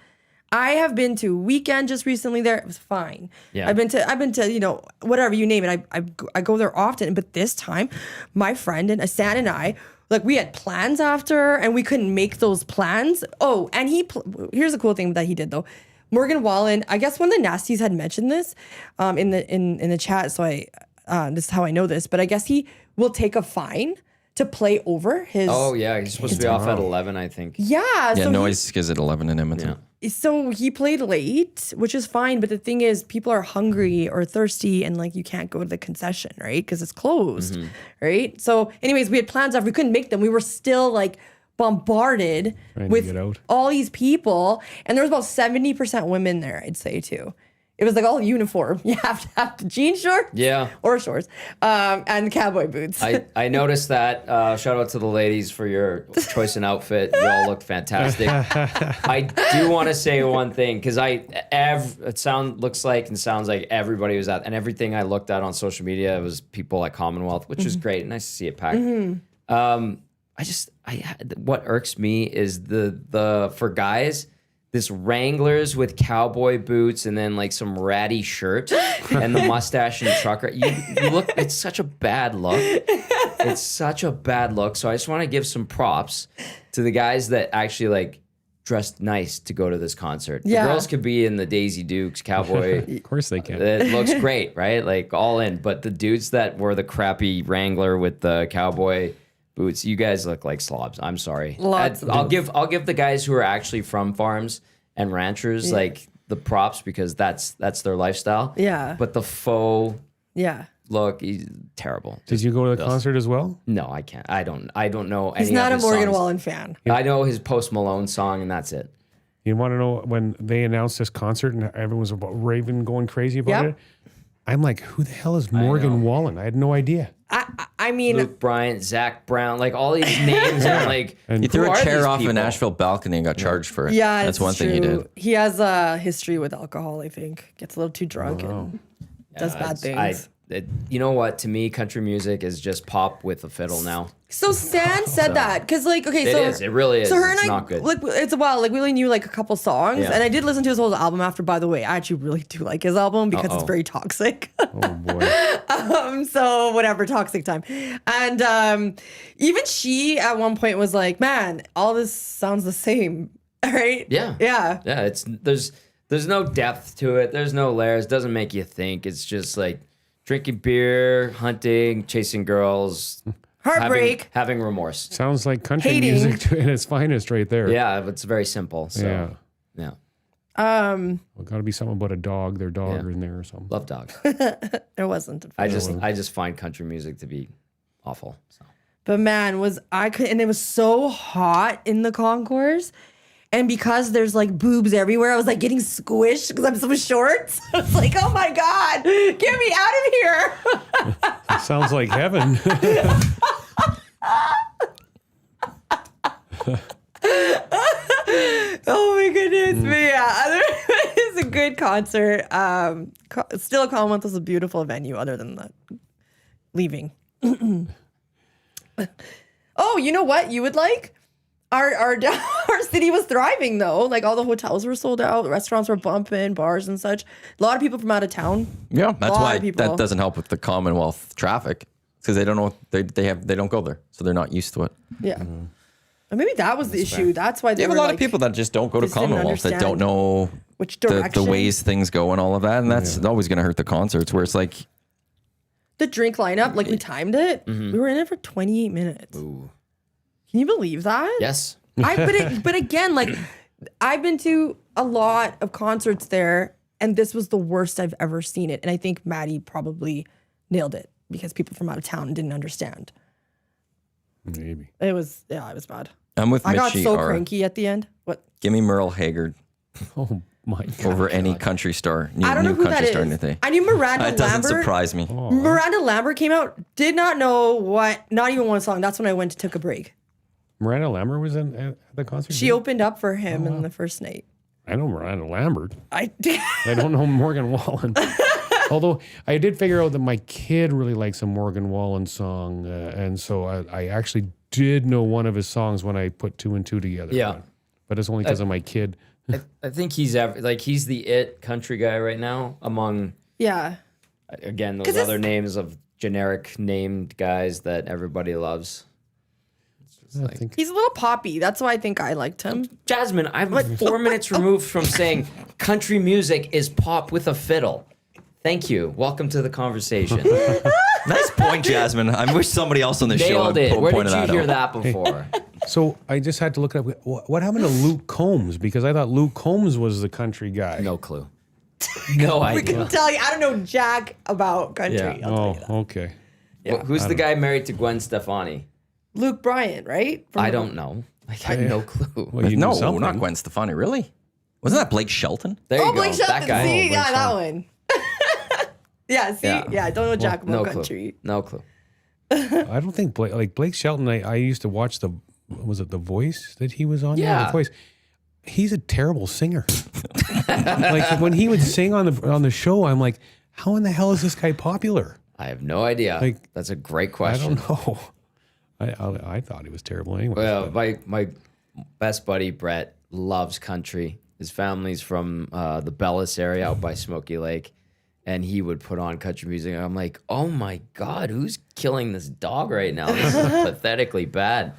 I have been to Weekend just recently there. It was fine. Yeah. I've been to, whatever, you name it. I go there often. But this time, my friend and Asan and I, like we had plans after and we couldn't make those plans. Oh, and here's the cool thing that he did though. Morgan Wallen, I guess one of the Nasties had mentioned this in the chat. So this is how I know this, but I guess he will take a fine to play over his. Oh yeah, he's supposed to be off at 11, I think. Yeah. Yeah, so noise is at 11 in Edmonton. So he played late, which is fine. But the thing is, people are hungry or thirsty and like you can't go to the concession, right? Because it's closed, right? So anyways, we had plans off. We couldn't make them. We were still like bombarded with all these people. And there was about 70% women there, I'd say too. It was like all uniform. You have to have the jean shorts or shorts and cowboy boots. I noticed that. Shout out to the ladies for your choice in outfit. You all looked fantastic. I do want to say one thing because it sounds like everybody was at, and everything I looked at on social media, it was people at Commonwealth, which was great. Nice to see it packed. What irks me is the for guys, this Wranglers with cowboy boots and then like some ratty shirt and the mustache and trucker. You look, it's such a bad look. It's such a bad look. So I just want to give some props to the guys that actually like dressed nice to go to this concert. Yeah. The girls could be in the Daisy Dukes cowboy. Of course they can. It looks great, right? Like all in. But the dudes that wore the crappy Wrangler with the cowboy boots, you guys look like slobs. I'm sorry. I'll give the guys who are actually from farms and ranchers like the props because that's their lifestyle. Yeah. But the faux look, he's terrible. Did you go to the concert as well? No, I can't. I don't know any. He's not of a his Morgan songs. Wallen fan. I know his Post Malone song and that's it. You want to know when they announced this concert and everyone was about raving, going crazy about it? I'm like, who the hell is Morgan Wallen? I had no idea. I mean, Luke Bryant, Zach Brown, like all these names are like. And He threw who a are chair these off a people? Nashville balcony and got charged for it. yeah, That's it's one thing he true. did. He has a history with alcohol, I think. Gets a little too drunk and does bad things. You know what? To me, country music is just pop with a fiddle now. So Stan said that because, like, okay, It so is. It really is. So her It's and I, not good. like, it's a while. Like, we only knew like a couple songs, Yeah. and I did listen to his whole album after. By the way, I actually really do like his album because it's very toxic. Oh boy. So whatever, toxic time. And even she at one point was like, "Man, all this sounds the same." Right? Yeah. Yeah. Yeah. It's there's no depth to it. There's no layers. It doesn't make you think. It's just like drinking beer, hunting, chasing girls, Heartbreak. having remorse. Sounds like country Hating. music in its finest right there. Yeah, it's very simple. So yeah. Well, got to be something about a dog, their dog Yeah. in there or something. Love dogs. There wasn't. I just find country music to be awful. So. But man, and it was so hot in the concourse. And because there's like boobs everywhere, I was like getting squished because I'm so short. I was like, oh my God, get me out of here. Sounds like heaven. Oh my goodness. But yeah, it's a good concert. Still, Commonwealth was a beautiful venue other than the leaving. Oh, you know what you would like? Our city was thriving though. Like all the hotels were sold out, the restaurants were bumping, bars and such. A lot of people from out of town. Yeah, that's lot why of people. that doesn't help with the Commonwealth traffic because they don't know they don't go there, so they're not used to it. Yeah. Or maybe that was the issue. That's why You they have were a lot like, of people that just don't go to just didn't Commonwealth that don't understand know which the direction. ways things go and all of that, and that's always going to hurt the concerts. Where it's like The drink lineup, like we timed it. We were in it for 28 minutes. Ooh. Can you believe that? Yes. But again, like I've been to a lot of concerts there, and this was the worst I've ever seen it. And I think Maddie probably nailed it because people from out of town didn't understand. Maybe. It was bad. I'm with I got Mitchie. so cranky at the end. What? Give me Merle Haggard Oh my God. over any country star. I don't know who that star is. today. I knew Miranda That doesn't Lambert. surprise me. Miranda Lambert came out. Did not know not even one song. That's when I went to took a break. Miranda Lambert was at the concert? She opened up for him in the first night. I know Miranda Lambert. I I don't know Morgan Wallen. Although I did figure out that my kid really likes a Morgan Wallen song. And so I actually did know one of his songs when I put two and two together. Yeah. But it's only because of my kid. I think he's the it country guy right now among, yeah. again, 'Cause those it's- other names of generic named guys that everybody loves. I think He's a little poppy. That's why I think I liked him. Jasmine, I'm 4 minutes removed from saying country music is pop with a fiddle. Thank you. Welcome to the conversation. Nice point, Jasmine. I wish somebody else on the show Nailed had it. Where did pointed you that hear out. that before? so. I just had to look it up. What happened to Luke Combs? Because I thought Luke Combs was the country guy. No clue. No We idea. can tell you. I don't know jack about country. Yeah. I'll tell you that. Okay. Yeah, who's the guy married to Gwen Stefani? Luke Bryan, right? I don't know. Like, I had no clue. Well, you knew No, something. not Gwen Stefani. Really? Wasn't that Blake Shelton? There you Oh, go. Blake Shelton. That guy. See, Blake yeah, that Shelton. one. Yeah, see, yeah, I don't know jack about No country. clue. No clue. I don't think Blake Shelton. I used to watch was it The Voice that he was on? Yeah. The Voice. He's a terrible singer. Like when he would sing on the show, I'm like, how in the hell is this guy popular? I have no idea. Like, That's a great I question. don't know. I thought he was terrible anyway. Well, my best buddy Brett loves country. His family's from the Bellis area out by Smoky Lake, and he would put on country music. And I'm like, oh my God, who's killing this dog right now? This is pathetically bad.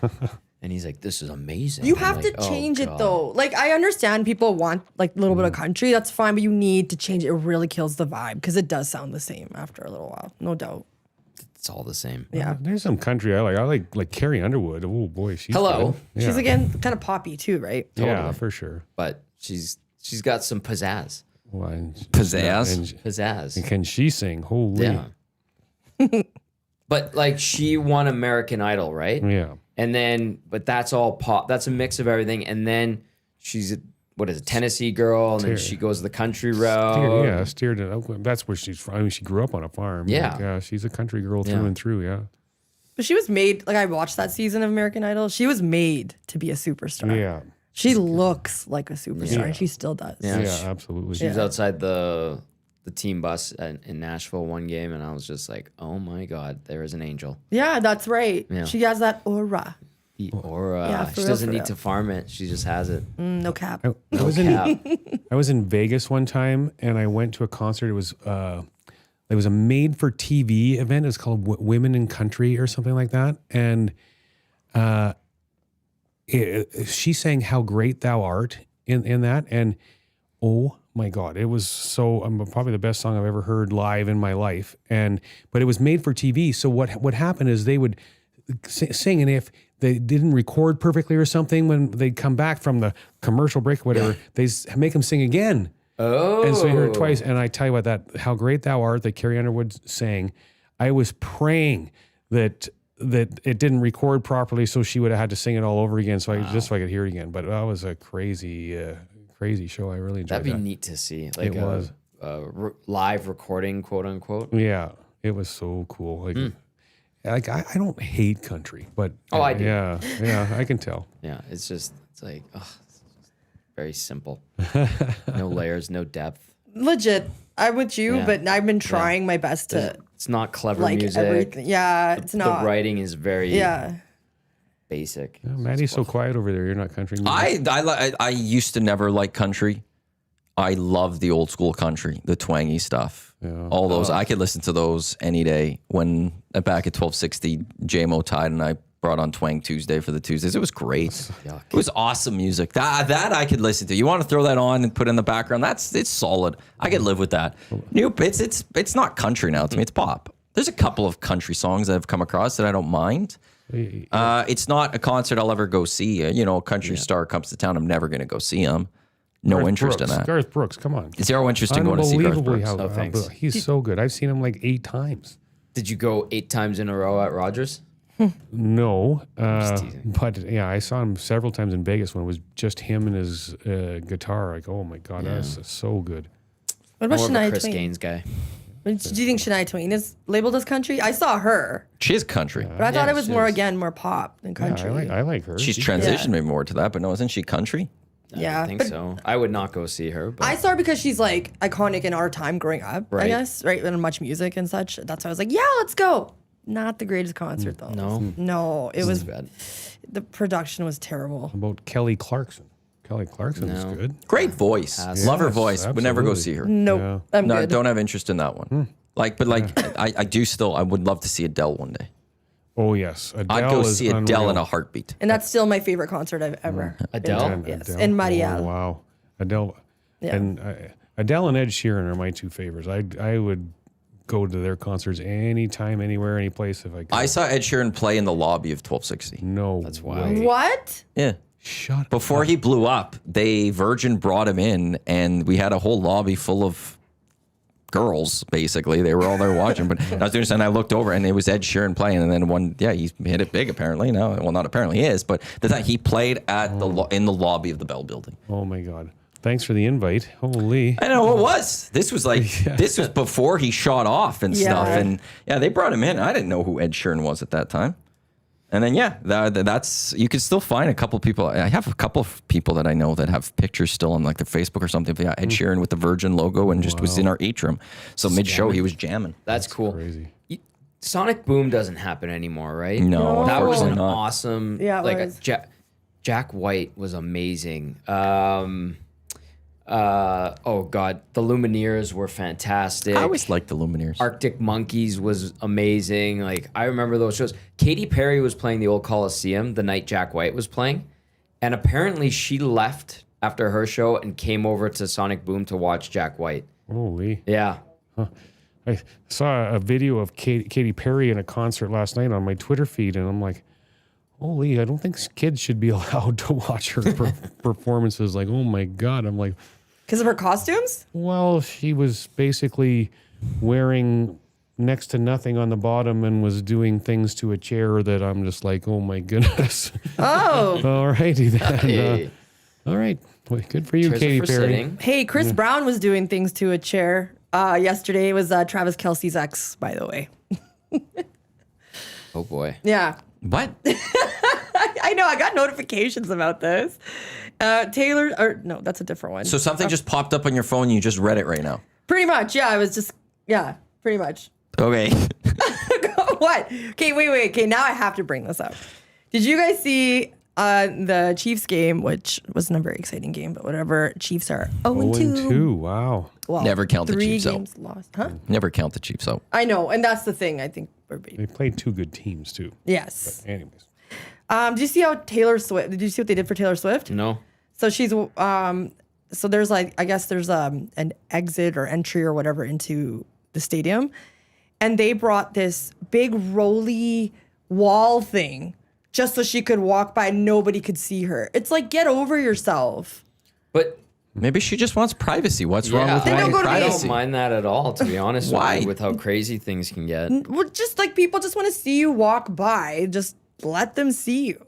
And he's like, this is amazing. You I'm have like, to "Oh, change it God." though. Like I understand people want like a little bit of country. That's fine, but you need to change it. It really kills the vibe because it does sound the same after a little while. No doubt. It's all the same. Yeah. There's some country I like. I like Carrie Underwood. Oh boy, she's Hello. good. She's again kind of poppy too, right? Yeah, for sure. But she's got some pizzazz. Well, Pizzazz? And Pizzazz. can she sing? Holy. Yeah. But like she won American Idol, right? Yeah. And then, but that's all pop. That's a mix of everything. And then she's a Tennessee girl, and then she goes the country route. Steered it. That's where she's from. I mean, she grew up on a farm. Yeah. Like, yeah, she's a country girl through Yeah. and through. Yeah. But she was made like I watched that season of American Idol. She was made to be a superstar. Yeah. She looks like a superstar, and she still does. Yeah. Yeah, absolutely. She was outside the team bus in Nashville one game, and I was just like, oh my God, there is an angel. Yeah, that's right. Yeah. She has that aura. Or Yeah, for she real, doesn't for need real. to farm it. She just has it. No cap. I was I was in Vegas one time, and I went to a concert. It was a made-for-TV event. It was called Women in Country or something like that. And she sang "How Great Thou Art" in that, and oh my God, it was probably the best song I've ever heard live in my life. But it was made for TV. So what happened is they would sing, and if they didn't record perfectly or something, when they'd come back from the commercial break, whatever, they make them sing again. Oh. And so you heard it twice. And I tell you what, that "How Great Thou Art" that Carrie Underwood sang, I was praying that that it didn't record properly, so she would have had to sing it all over again. So just so I could hear it again. But that was a crazy show. I really enjoyed That'd that. be neat to see. Like It was. live recording, quote unquote. Yeah, it was so cool. Like I don't hate country, but I do. Yeah, I can tell. Yeah, it's like, it's very simple. No layers, no depth. Legit. I'm with you, Yeah. but I've been trying my best to It's not clever like music. everything. Yeah, it's not. The writing is very Yeah. basic. Yeah, Maddie's so quiet over there. You're not country music. I used to never like country. I love the old school country, the twangy stuff. Yeah. All those. I could listen to those any day. When back at 1260, JMO tied and I brought on Twang Tuesday for the Tuesdays. It was great. Yuck. It was awesome music. That I could listen to. You want to throw that on and put in the background? It's solid. I could live with that. It's not country now to me. It's pop. There's a couple of country songs that I've come across that I don't mind. It's not a concert I'll ever go see. A country star comes to town. I'm never going to go see him. No Garth interest Brooks. in that. Garth Brooks, come on. Zero interest in going to see Garth Unbelievably Brooks. thanks. He's so good. I've seen him like 8 times. Did you go 8 times in a row at Rogers? No, teasing. but yeah, I saw him several times in Vegas when it was just him and his guitar. Like, oh my God, that's so good. What about More of a Shania Chris Twain? Gaines guy. Do you think Shania Twain is labeled as country? I saw her, She is country. but I thought Yeah, it was she more is. more pop than Yeah, country. I like her. She's transitioned maybe more to that, but no, isn't she country? Yeah, I think but so. I would not go see her. But I saw her because she's like iconic in our time growing up. I Right. guess right, and much music and such. That's why I was like, yeah, let's go. Not the greatest concert though. No, it was bad. the production was terrible. About Kelly Clarkson. Kelly Clarkson is good. Great voice. Love her Yes, voice. Would never go absolutely. see her. Nope, Yeah. I'm No, good. don't have interest in that one. I would love to see Adele one day. Oh yes, Adele I'd go is see Adele unreal. in a heartbeat. And that's still my favorite concert I've ever. Adele? been to. Yes, and Marielle. Oh, wow, Adele. Yeah. And Adele and Ed Sheeran are my 2 favorites. I would go to their concerts anytime, anywhere, any place if I could. I saw Ed Sheeran play in the lobby of 1260. No, That's wild. way. What? Yeah. Shut Before he blew up, Virgin brought him in, and we had a whole lobby full of girls, basically. They were all there watching. But I was doing this, and I looked over, and it was Ed Sheeran playing. And then he hit it big, apparently. No, well, not apparently, he is. But the time he played at in the lobby of the Bell Building. Oh my God! Thanks for the invite. Holy. I know it was. This was this was before he shot off and stuff. Yeah. And yeah, they brought him in. I didn't know who Ed Sheeran was at that time. And then that's you can still find a couple people. I have a couple of people that I know that have pictures still on like their Facebook or something. But yeah, Ed Sheeran with the Virgin logo and just was in our atrium. So mid-show he was jamming. That's cool. Crazy. Sonic Boom doesn't happen anymore, right? No, That was unfortunately an not. awesome. Yeah, it like was. Jack White was amazing. Oh God, the Lumineers were fantastic. I always liked the Lumineers. Arctic Monkeys was amazing. Like I remember those shows. Katy Perry was playing the old Coliseum the night Jack White was playing, and apparently she left after her show and came over to Sonic Boom to watch Jack White. Holy. Yeah. I saw a video of Katy Perry in a concert last night on my Twitter feed, and I'm like, holy, I don't think kids should be allowed to watch her performances. Like, oh my God. I'm like, Because of her costumes? well, she was basically wearing next to nothing on the bottom and was doing things to a chair that I'm just like, oh my goodness. Oh. All righty then. Hey, All right. Well, good for you, cheers Katy for Perry. sitting. Hey, Chris Brown was doing things to a chair. Yesterday was Travis Kelce's ex, by the way. Oh boy. Yeah. What? I know. I got notifications about this. No, that's a different one. So something just popped up on your phone and you just read it right now. Pretty much. Yeah, I was just, pretty much. Okay. What? Okay, wait. Okay, now I have to bring this up. Did you guys see the Chiefs game, which wasn't a very exciting game, but whatever. Chiefs are 0-2. 0-2. Wow. Well, Never count the 3 Chiefs out. games lost. Huh? Never count the Chiefs out. I know, and that's the thing. I think we're They played 2 good teams too. yes. Anyways. Did you see how Taylor Swift? Did you see what they did for Taylor Swift? No. So she's so there's like I guess there's an exit or entry or whatever into the stadium, and they brought this big rolly wall thing just so she could walk by and nobody could see her. It's like, get over yourself. But Maybe she just wants privacy. What's wrong with Then don't wanting go to I privacy? don't mind that at all, to be honest. Why? With you, with how crazy things can get. Well, just like people just want to see you walk by. Just let them see you.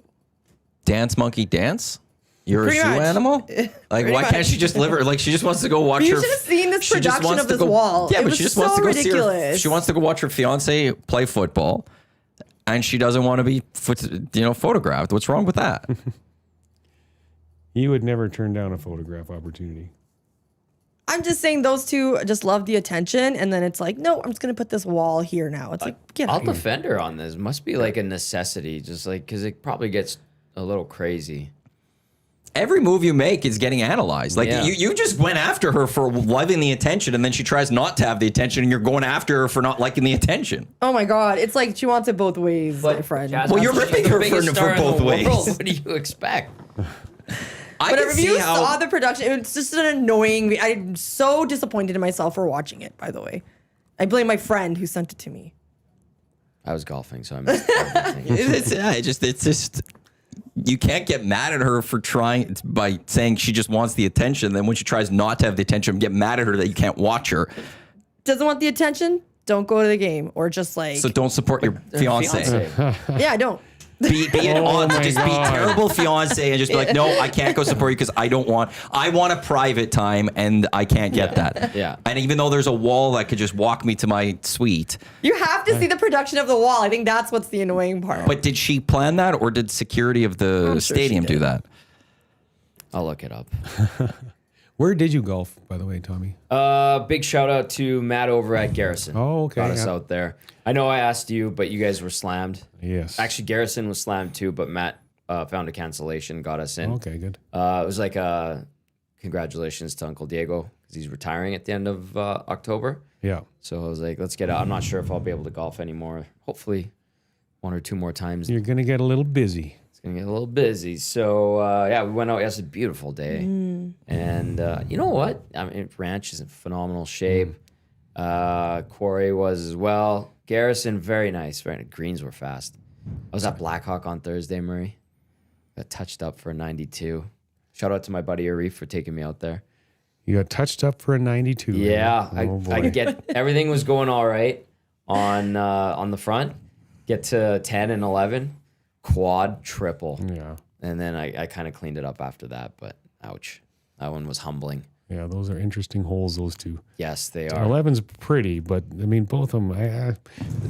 Dance monkey dance? You're Pretty a zoo much. animal? Like, Pretty why can't much. she just live her? Like, she just wants to go watch You her. should have seen this she just production wants of to this go- wall. Yeah, It but was she just so wants to go see her. ridiculous. She wants to go watch her fiance play football, and she doesn't want to be, photographed. What's wrong with that? You would never turn down a photograph opportunity. I'm just saying those two just love the attention, and then it's like, no, I'm just gonna put this wall here now. It's like, get I'll out. defend her on this. Must be like a necessity, just like because it probably gets a little crazy. Every move you make is getting analyzed. Like Yeah. you just went after her for loving the attention, and then she tries not to have the attention, and you're going after her for not liking the attention. Oh my god, it's like she wants it both ways, my friend. Jasmine, Well, you're she's ripping the her biggest for star in both the ways. world. What do you expect? I But can if see you how. saw the production, it's just an annoying. I'm so disappointed in myself for watching it. By the way, I blame my friend who sent it to me. I was golfing, so I missed everything. It's just you can't get mad at her for trying by saying she just wants the attention. Then when she tries not to have the attention, get mad at her that you can't watch her. Doesn't want the attention? Don't go to the game, or just like So don't support your fiance. yeah, don't. Be an Oh honest, my just be God. terrible fiance and just be like, no, I can't go support you because I want a private time and I can't get that. Yeah. And even though there's a wall that could just walk me to my suite, You have to see the production of the wall. I think that's what's the annoying part. but did she plan that or did security of the I'm sure she stadium do did. that? I'll look it up. Where did you golf, by the way, Tommy? Big shout out to Matt over at Garrison. Oh, okay, Got us yeah. out there. I know I asked you, but you guys were slammed. Yes. Actually, Garrison was slammed too, but Matt found a cancellation, got us in. Okay, good. It was like congratulations to Uncle Diego because he's retiring at the end of October. Yeah. So I was like, let's get out. I'm not sure if I'll be able to golf anymore. Hopefully, one or two more times. You're going to get a little busy. It's gonna get a little busy. So yeah, we went out. It's a beautiful day, and you know what? I mean, ranch is in phenomenal shape. Quarry was as well. Garrison, very nice. Very greens were fast. I was at Blackhawk on Thursday, Murray. Got touched up for a 92. Shout out to my buddy Arif for taking me out there. You got touched up for a 92. Yeah, Oh, I boy. get everything was going all right on the front. Get to 10 and 11, quad, triple. Yeah. And then I kind of cleaned it up after that, but ouch. That one was humbling. Yeah, those are interesting holes, those two. Yes, they are. 11's pretty, but I mean, both of them, they're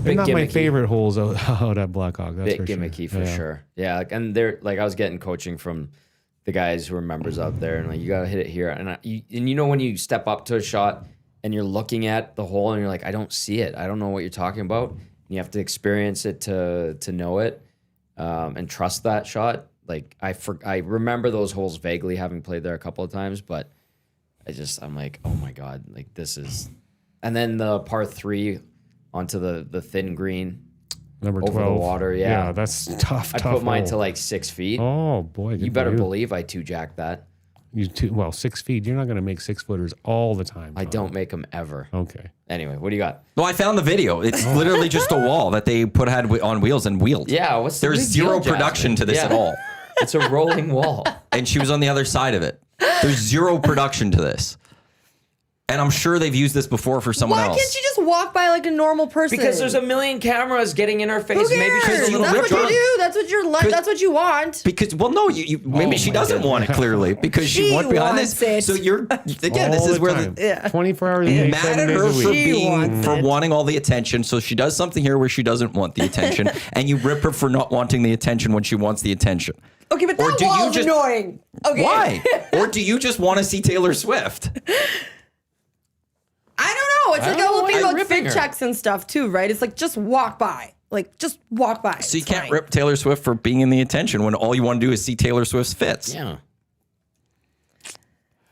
bit not my gimmicky. favorite holes out at Blackhawk. That's Bit for gimmicky for Yeah. sure. Yeah, and they're like I was getting coaching from the guys who are members out there, and like you gotta hit it here. And you know when you step up to a shot and you're looking at the hole and you're like, I don't see it. I don't know what you're talking about. And you have to experience it to know it and trust that shot. Like I remember those holes vaguely, having played there a couple of times, but I'm like, oh my God, like this is. And then the par 3 onto the thin green Number over 12. the water. Yeah, that's tough. I tough put mine hole. to like 6 feet. Oh boy, good You for better believe I 2-jacked that. Well, 6 feet. You're not going to make 6-footers all the time. I Tom. don't make them ever. Okay. Anyway, what do you got? Well, I found the video. It's literally just a wall that they had on wheels and wheeled. Yeah, what's the There's big zero deal, production Jasmine? to this Yeah. at all. It's a rolling wall. And she was on the other side of it. There's zero production to this. And I'm sure they've used this before for someone Why else. can't you just walk by like a normal person? Because there's a million cameras getting in her face. Who cares? Maybe she's a little That's bit what drunk. you do. That's what you're. That's what you want. Because no, maybe Oh she my doesn't goodness. want it clearly because she She went behind this. wants it. So you're again. This All is the where time. Yeah. 24 hours a day, mad 7 at days her a for week. She wants it. wanting all the attention. So she does something here where she doesn't want the attention, and you rip her for not wanting the attention when she wants the attention. Okay, but Or that do you wall's just- annoying. Okay. Why? Or do you just want to see Taylor Swift? I don't know. It's I like don't a know whole why thing you're about ripping fit her. checks and stuff too, right? It's like just walk by. Like just walk by. So you It's can't fine. rip Taylor Swift for being in the attention when all you want to do is see Taylor Swift's fits. Yeah.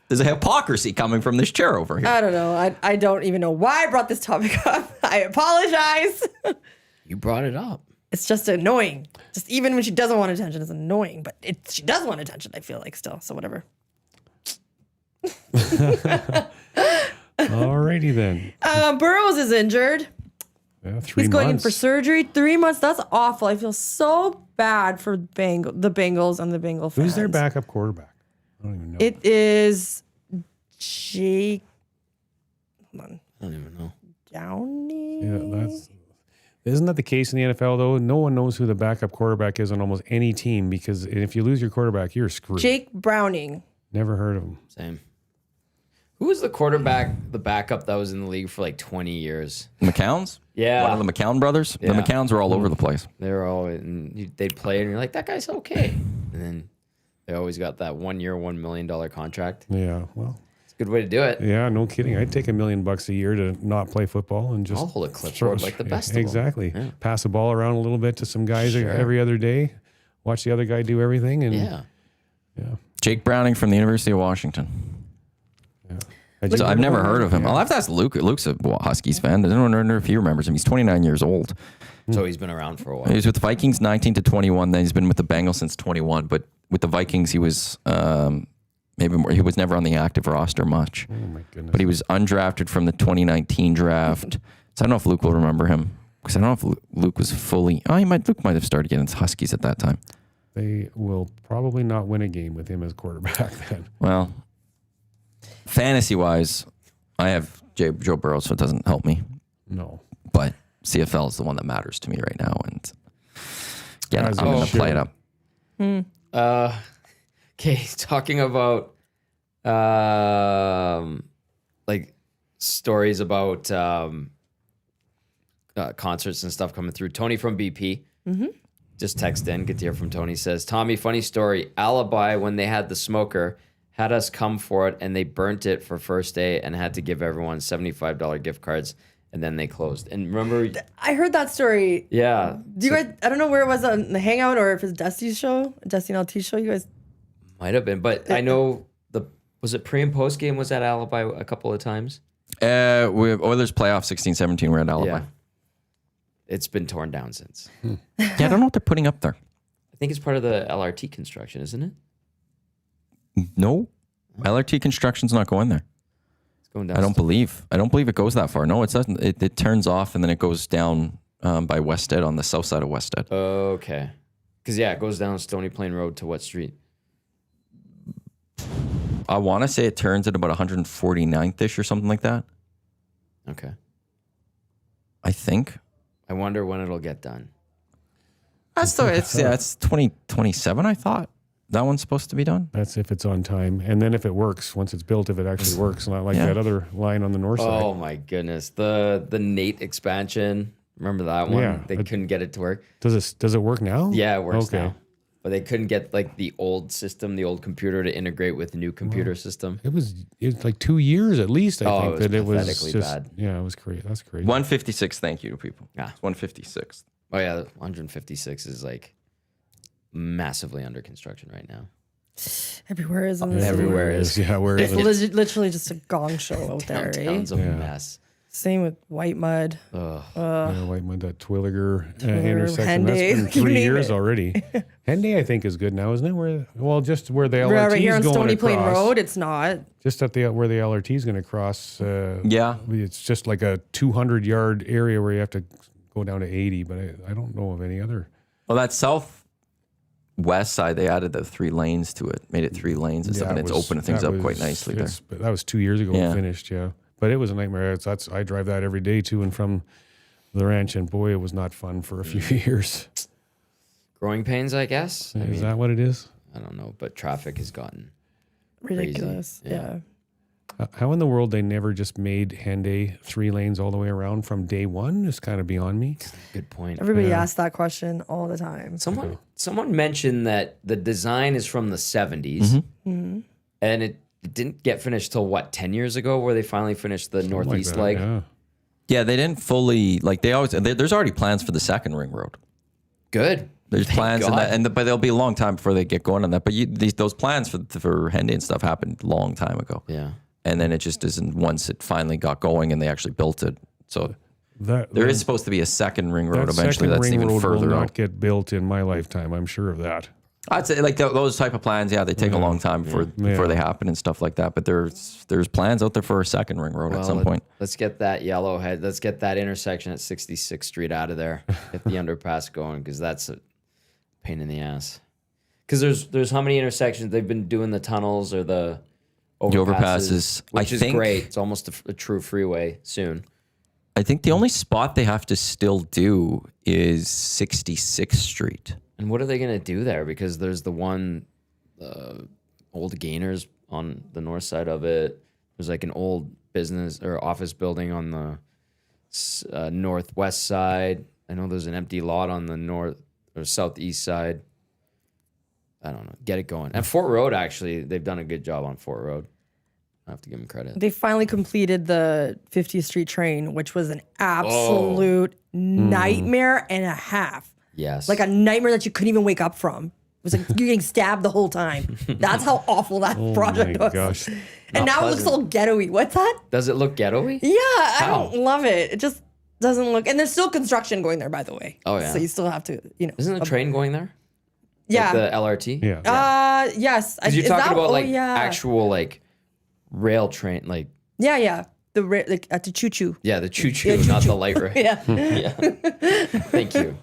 There's a hypocrisy coming from this chair over here. I don't know. I don't even know why I brought this topic up. I apologize. You brought it up. It's just annoying. Just even when she doesn't want attention, it's annoying. But she does want attention, I feel like still. So whatever. Alrighty then. Burrows is injured. Yeah, 3 He's going in months. for surgery. 3 months. That's awful. I feel so bad for the Bengals and the Bengal fans. Who's their backup quarterback? I don't even know. It is Jake. Hold on. I don't even know. Downey. Yeah, isn't that the case in the NFL though? No one knows who the backup quarterback is on almost any team because if you lose your quarterback, you're screwed. Jake Browning. Never heard of him. Same. Who was the quarterback, the backup that was in the league for like 20 years? McCowns? Yeah. One of the McCown brothers? Yeah. The McCowns were all over the place. They were all, and they'd play, and you're like, that guy's okay. And then they always got that 1 year, $1 million contract. Yeah, well, It's a good way to do it. yeah, no kidding. I'd take $1 million a year to not play football and just I'll hold a clipboard like the best of them. Exactly. Yeah. Pass the ball around a little bit to some guys Sure. every other day. Watch the other guy do everything, and Yeah. Jake Browning from the University of Washington. So I've never heard of him. I'll have to ask Luke. Luke's a Huskies fan. I don't know if he remembers him. He's 29 years old. So he's been around for a He while. was with the Vikings 19 to 21. Then he's been with the Bengals since 21. But with the Vikings, he was maybe more. He was never on the active roster much. oh my goodness. But he was undrafted from the 2019 draft. So I don't know if Luke will remember him because I don't know if Luke was fully. Oh, Luke might have started getting Huskies at that time. They will probably not win a game with him as quarterback then. Well, fantasy wise, I have Joe Burrow, so it doesn't help me. No. But CFL is the one that matters to me right now, and yeah, As I'm it gonna should. play it up. Okay, talking about like stories about concerts and stuff coming through. Tony from BP just text in. Good to hear from Tony. Says, Tommy, funny story. Alibi, when they had the smoker, had us come for it, and they burnt it for first day and had to give everyone $75 gift cards, and then they closed. And remember, I heard that story. yeah, Do you guys? I don't know where it was on the Hangout or if it's Dusty's show, Dusty and LT show. You guys. might have been, but I know was it pre and post game was at Alibi a couple of times. We have Oilers playoff 16-17. We're at Alibi. Yeah. It's been torn down since. Yeah, I don't know what they're putting up there. I think it's part of the LRT construction, isn't it? No, LRT construction's not going there. It's going down. I don't believe it goes that far. No, it doesn't. It turns off and then it goes down by Wested on the south side of Wested. Okay. Because, yeah, it goes down Stony Plain Road to what street? I want to say it turns at about 149th-ish or something like that. Okay. I think. I wonder when it'll get done. It's 2027, I thought. That one's supposed to be done. That's if it's on time. And then if it works, once it's built, if it actually works, not like Yeah. that other line on the north side. Oh, my goodness. The Nate expansion. Remember that one? Yeah. They couldn't get it to work. Does it work now? Yeah, it works Okay. now. But they couldn't get like the old system, the old computer to integrate with the new computer system. It was like 2 years at least, I Oh, think, it was that it was pathetically just, bad. yeah, it was crazy. That's crazy. 156, thank you to people. Yeah. It's 156. Oh, yeah. 156 is like massively under construction right now. Everywhere is in the Everywhere is. Yeah, where is It's it? literally just a gong show out there, right? Downtown's a Yeah. mess. Same with White Mud. Ugh. Yeah, White Mud, that Twilliger intersection. That's Henday, been you 3 name years it. already. Henday, I think, is good now, isn't it? Just where the LRT Right is here on going Stony across. Plain Road, it's not. Just at where the LRT is going to cross. Yeah. It's just like a 200-yard area where you have to go down to 80, but I don't know of any other. Well, that southwest side, they added the 3 lanes to it, made it 3 lanes and stuff, and it's opening things up quite nicely there. That was 2 years ago Yeah. it finished, yeah. But it was a nightmare. I drive that every day to and from the ranch, and boy, it was not fun for a few years. Growing pains, I guess. I Is mean, that what it is? I don't know, but traffic has gotten Ridiculous. Crazy. Yeah. How in the world they never just made Henday 3 lanes all the way around from day one is kind of beyond me. good point. Everybody asks that question all the time. Someone mentioned that the design is from the 70s, and it didn't get finished till what, 10 years ago, where they finally finished the northeast that, leg. yeah. Yeah, they didn't fully, like they always, there's already plans for the second ring road. Good. There's Thank plans in God. that, but they'll be a long time before they get going on that. But those plans for Henday and stuff happened a long time ago. Yeah. And then it just isn't once it finally got going and they actually built it. So there is supposed to be a second ring road that eventually. second That's ring even road further will not out. get built in my lifetime. I'm sure of that. I'd say like those type of plans, yeah, they take a long time before they happen and stuff like that. But there's plans out there for a second ring road at some point. Let's get that yellowhead. Let's get that intersection at 66th Street out of there. Get the underpass going, because that's a pain in the ass. Because there's how many intersections they've been doing the tunnels or the overpasses. which I is think- great. It's almost a true freeway soon. I think the only spot they have to still do is 66th Street. And what are they going to do there? Because there's the one old Gainers on the north side of it. There's like an old business or office building on the northwest side. I know there's an empty lot on the north or southeast side. I don't know. Get it going. And Fort Road, actually, they've done a good job on Fort Road. I have to give them credit. They finally completed the 50th Street train, which was an absolute nightmare and a half. Yes. Like a nightmare that you couldn't even wake up from. It was like you're getting stabbed the whole time. That's how awful that project my was. gosh. And now it looks all ghetto-y. What's that? Does it look ghetto-y? Yeah, I How? don't love it. It just doesn't look. And there's still construction going there, by the way. Oh, yeah. So you still have to, Isn't the train going there? yeah. Like the LRT? Yeah. Yes. Because you're Is talking that- about oh, like yeah. actual like rail train, like Yeah. Like at the choo-choo. yeah, the choo-choo, not the light rail. Yeah. Thank you.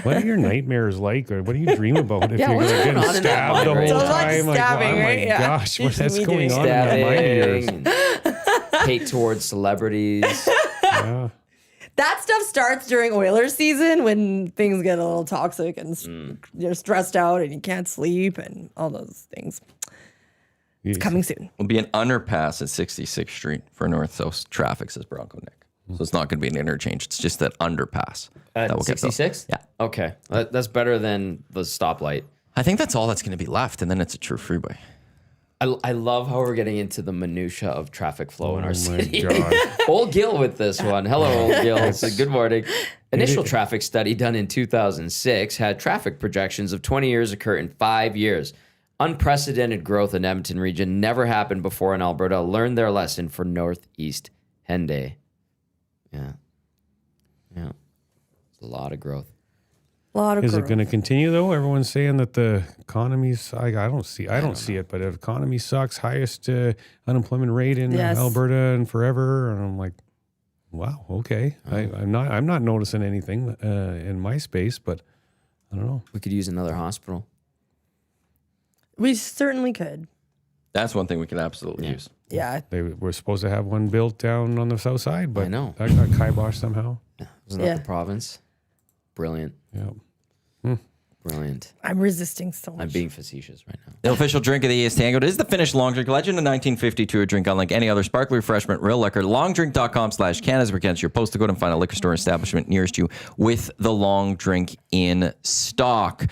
What are your nightmares like, or what do you dream about if Yeah, you're what's getting going on in that stabbed mind the right whole now? So much time? stabbing, oh my right? Yeah. gosh, what's Me going too. on in that mind of yours? Stabbing, hate towards celebrities. Yeah. That stuff starts during Oilers season when things get a little toxic and you're stressed out and you can't sleep and all those things. It's coming soon. Will be an underpass at 66th Street for north-south traffic, says Bronco Nick. So it's not going to be an interchange. It's just that underpass. At that will get built. 66? Yeah. Okay. That's better than the stoplight. I think that's all that's going to be left, and then it's a true freeway. I love how we're getting into the minutia of traffic flow in our Oh my city. God. Old Gil with this one. Hello, Old Gil. So good morning. Initial traffic study done in 2006 had traffic projections of 20 years occur in 5 years. Unprecedented growth in Edmonton region never happened before in Alberta. Learned their lesson for Northeast Henday. Yeah. It's a lot of growth. A lot of Is it growth. going to continue though? Everyone's saying that the economy's. I don't see it, but the economy sucks. Highest unemployment rate in Yes. Alberta and forever. And I'm like, wow, okay. I'm not noticing anything in my space, but I don't know. We could use another hospital. We certainly could. That's one thing we can absolutely use. Yeah. They were supposed to have one built down on the south side, but I know. that got kiboshed somehow. Wasn't that the province? Brilliant. Yeah. Brilliant. I'm resisting so much. I'm being facetious right now. The official drink of the EST Hangout is the Finnish long drink legend in 1952. A drink unlike any other sparkling refreshment, real liquor. Longdrink.com/Canada is where you your postal code and find a liquor store establishment nearest you with the long drink in stock.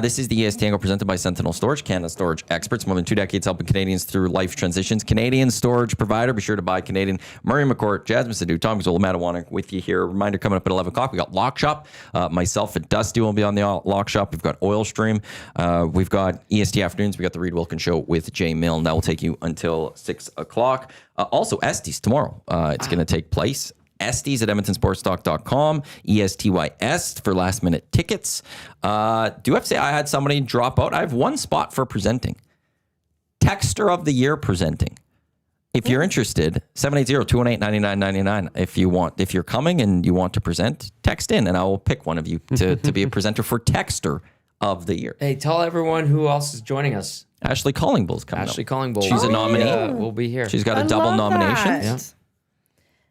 This is the EST Hangout presented by Sentinel Storage, Canada storage experts. More than 2 decades helping Canadians through life transitions. Canadian storage provider. Be sure to buy Canadian. Murray McCourt, Jasmine Sidhu, Tom Gazzola, Matt Iwanyk with you here. Reminder coming up at 11 o'clock. We got Lock Shop. Myself and Dusty will be on the Lock Shop. We've got Oil Stream. We've got EST Afternoons. We got the Reed Wilkins Show with Jay Milne. That will take you until 6 o'clock. Also, ESTies tomorrow. It's going to take place. ESTies at edmontonsportstalk.com. ESTYS for last minute tickets. Do have to say I had somebody drop out. I have one spot for presenting. Texter of the Year presenting. If you're interested, 780-218-9999. If you're coming and you want to present, text in and I will pick one of you to be a presenter for Texter of the Year. Hey, tell everyone who else is joining us. Ashley Collingbull's coming Ashley up. Collingbull. She's a nominee. We'll be here. She's got a I double love nomination. that. Yeah.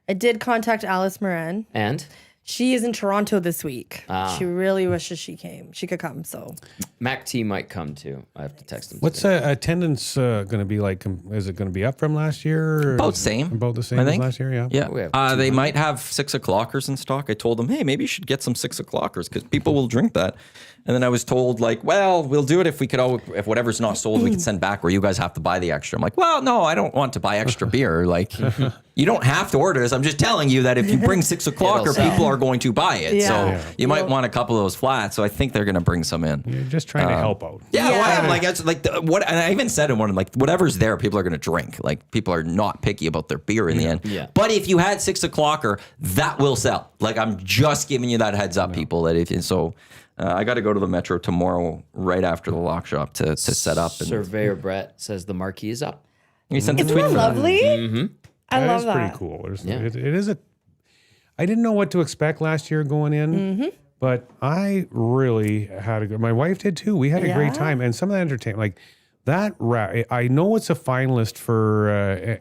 I did contact Alice Moran. And She is in Toronto this week. Ah. She really wishes she could come. So Mac T might come too. I have to text him. What's today. attendance going to be like? Is it going to be up from last year? Or About the same. About the same I as think. last year, yeah. Yeah. We have They might have 6 o'clockers in stock. I told them, hey, maybe you should get some 6 o'clockers because people will drink that. And then I was told, like, well, we'll do it if we could, if whatever's not sold, we can send back where you guys have to buy the extra. I'm like, well, no, I don't want to buy extra beer. Like, you don't have to order this. I'm just telling you that if you bring 6 o'clocker, sell. people are going to buy it. Yeah. So Yeah. you might want a couple of those flats. So I think they're going to bring some in. You're just trying to help out. Yeah, Yeah. well, I'm like, it's like what, and I even said in one, like, whatever's there, people are going to drink. Like, people are not picky about their beer in the end. Yeah. But if you had 6 o'clocker, that will sell. Like, I'm just giving you that heads up, people. That if so, I got to go to the Metro tomorrow, right after the Lock Shop, to set up. And Surveyor Brett says the marquee is up. he sent a isn't tweet. that for that. lovely? I That love is that. pretty cool. Yeah. It is a. I didn't know what to expect last year going in, but I really had a good. My wife did too. We had a great Yeah. time, and some of the entertainment, like That rap, I know it's a finalist for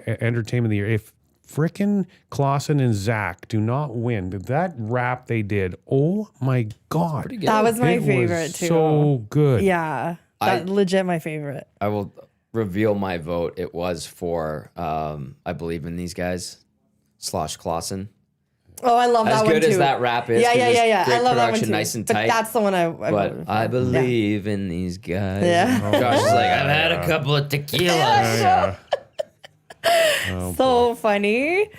Entertainment of the Year. If frickin' Clausen and Zach do not win, that rap they did, oh my God. That was my It favorite was too. so good. Yeah. That legit my favorite. I will reveal my vote. It was for I Believe in These Guys / Clausen. Oh, I love As that one too. good as that rap is. Yeah. 'cause it's I great love that one production, too. nice and but tight. that's the one I But voted for. I believe in these guys. Yeah. Josh is like, I've had a couple of tequilas. Yeah. So funny.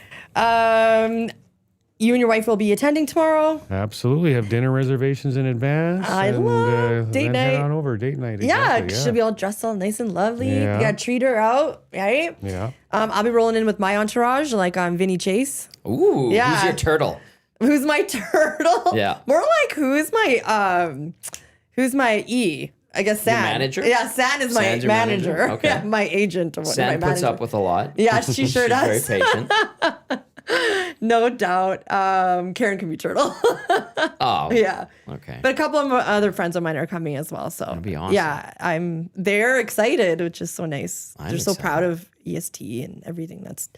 You and your wife will be attending tomorrow. Absolutely. Have dinner reservations in advance. I love date then night. Head on over. Date night. Yeah, Exactly, she'll be all dressed all nice and lovely. Yeah. You gotta treat her out, right? Yeah. I'll be rolling in with my entourage, like Vinny Chase. Ooh, Yeah. who's your turtle? Who's my turtle? Yeah. More like who's my E? I guess San. manager? Yeah, San is my San's your manager. manager? Okay. Yeah, my agent. Or what? Sam my puts manager. up with a lot. Yeah, she sure She's does. very patient. No doubt. Karen can be turtle. Oh, Yeah. okay. But a couple of other friends of mine are coming as well. So that'd be awesome. Yeah, they're excited, which is so nice. I'm They're so excited. proud of EST and everything that's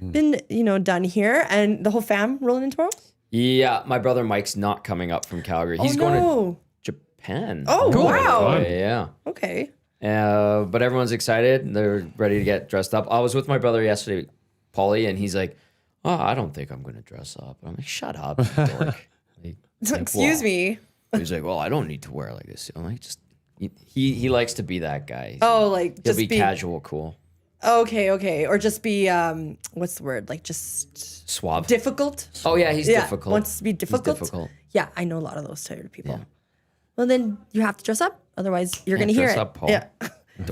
been, done here. And the whole fam rolling in tomorrow? Yeah, my brother Mike's not coming up from Calgary. He's oh, going no. to Japan. Oh, Cool. wow. Yeah. Okay. But everyone's excited. They're ready to get dressed up. I was with my brother yesterday, Paulie, and he's like, "Oh, I don't think I'm going to dress up." I'm like, "Shut up, dork." Excuse me. He's like, "Well, I don't need to wear like this." I'm like, "Just." He likes to be that guy. Oh, like He'll just be casual, cool, Okay. Or just be, what's the word? Like just suave. difficult? Oh yeah, he's Yeah, difficult. wants to be difficult. difficult. Yeah, I know a lot of those type of people. Well, then you have to dress up. Otherwise, you're going to hear dress it. up, Paul. Yeah.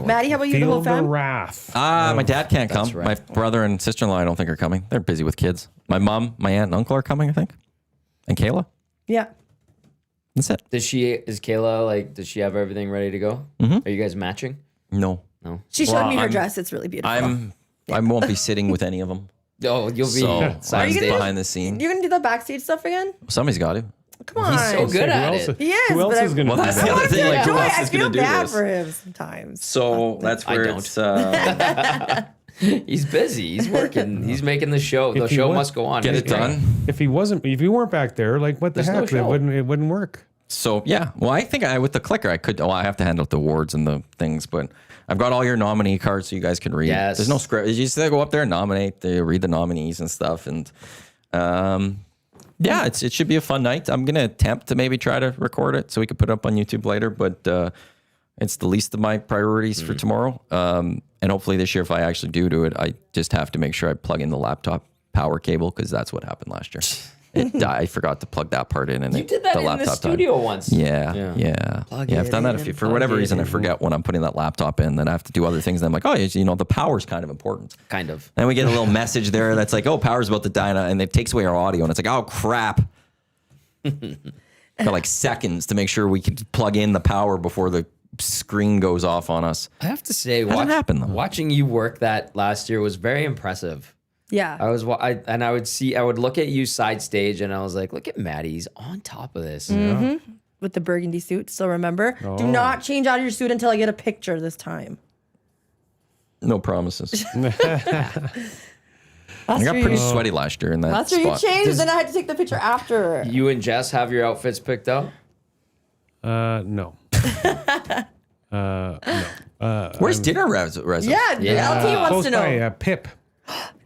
Maddie, how about you, the whole Feel the fam? wrath. My dad can't come. That's right. My brother and sister-in-law, I don't think are coming. They're busy with kids. My mom, my aunt, and uncle are coming, I think. And Kayla. Yeah. Is Kayla like? Does she have everything ready to go? Are you guys matching? No. No. She showed me her I'm- dress. It's really beautiful. I won't be sitting with any of them. Oh, you'll be. So side I'm stage. behind the scene. You're going to do the backstage stuff again? Somebody's got to. Come on. He's so good Who at else, it. He is, who else but is I- going to Well, do that's the that? other thing. Like, who Joy, else I is feel going to do bad this? for him sometimes. So that's where don't. it's He's busy. He's working. He's making the show. The If he show was- must go on. get He's it great. done. If you weren't back there, like what the There's no heck? show. It wouldn't work. So yeah, well, I think with the clicker, I could. Oh, I have to hand out the awards and the things, but I've got all your nominee cards so you guys can read. Yes. There's no script. You just go up there and nominate. They read the nominees and stuff, and yeah, it should be a fun night. I'm gonna attempt to maybe try to record it so we could put it up on YouTube later, but it's the least of my priorities for tomorrow. And hopefully this year, if I actually do it, I just have to make sure I plug in the laptop power cable because that's what happened last year. I forgot to plug that part in, and You did that in the studio once. Yeah. I've done that for whatever reason. I forget when I'm putting that laptop in, then I have to do other things. And I'm like, oh, the power's kind of important. Kind of. Then we get a little message there that's like, oh, power's about to die, and it takes away our audio, and it's like, oh crap. Got like seconds to make sure we can plug in the power before the screen goes off on us. I have to say, Hasn't happened, though. watching you work that last year was very impressive. Yeah. I would look at you side stage, and I was like, look at Maddie, he's on top of this. With the burgundy suit. So remember, do not change out of your suit until I get a picture this time. No promises. That's I got where pretty you, sweaty last year in that that's where you spot. changed, then I had to take the picture after. You and Jess have your outfits picked out? No. No. Where's dinner res? Yeah, the LT wants Close to know. by, Pip.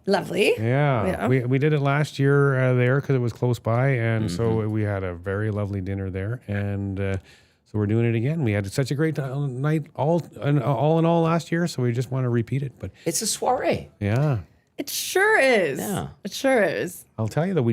Lovely. Yeah. We did it last year there because it was close by, and so we had a very lovely dinner there, and so we're doing it again. We had such a great night all in all last year, so we just want to repeat it. But It's a soiree. yeah. It sure is. Yeah. It sure is. I'll tell you that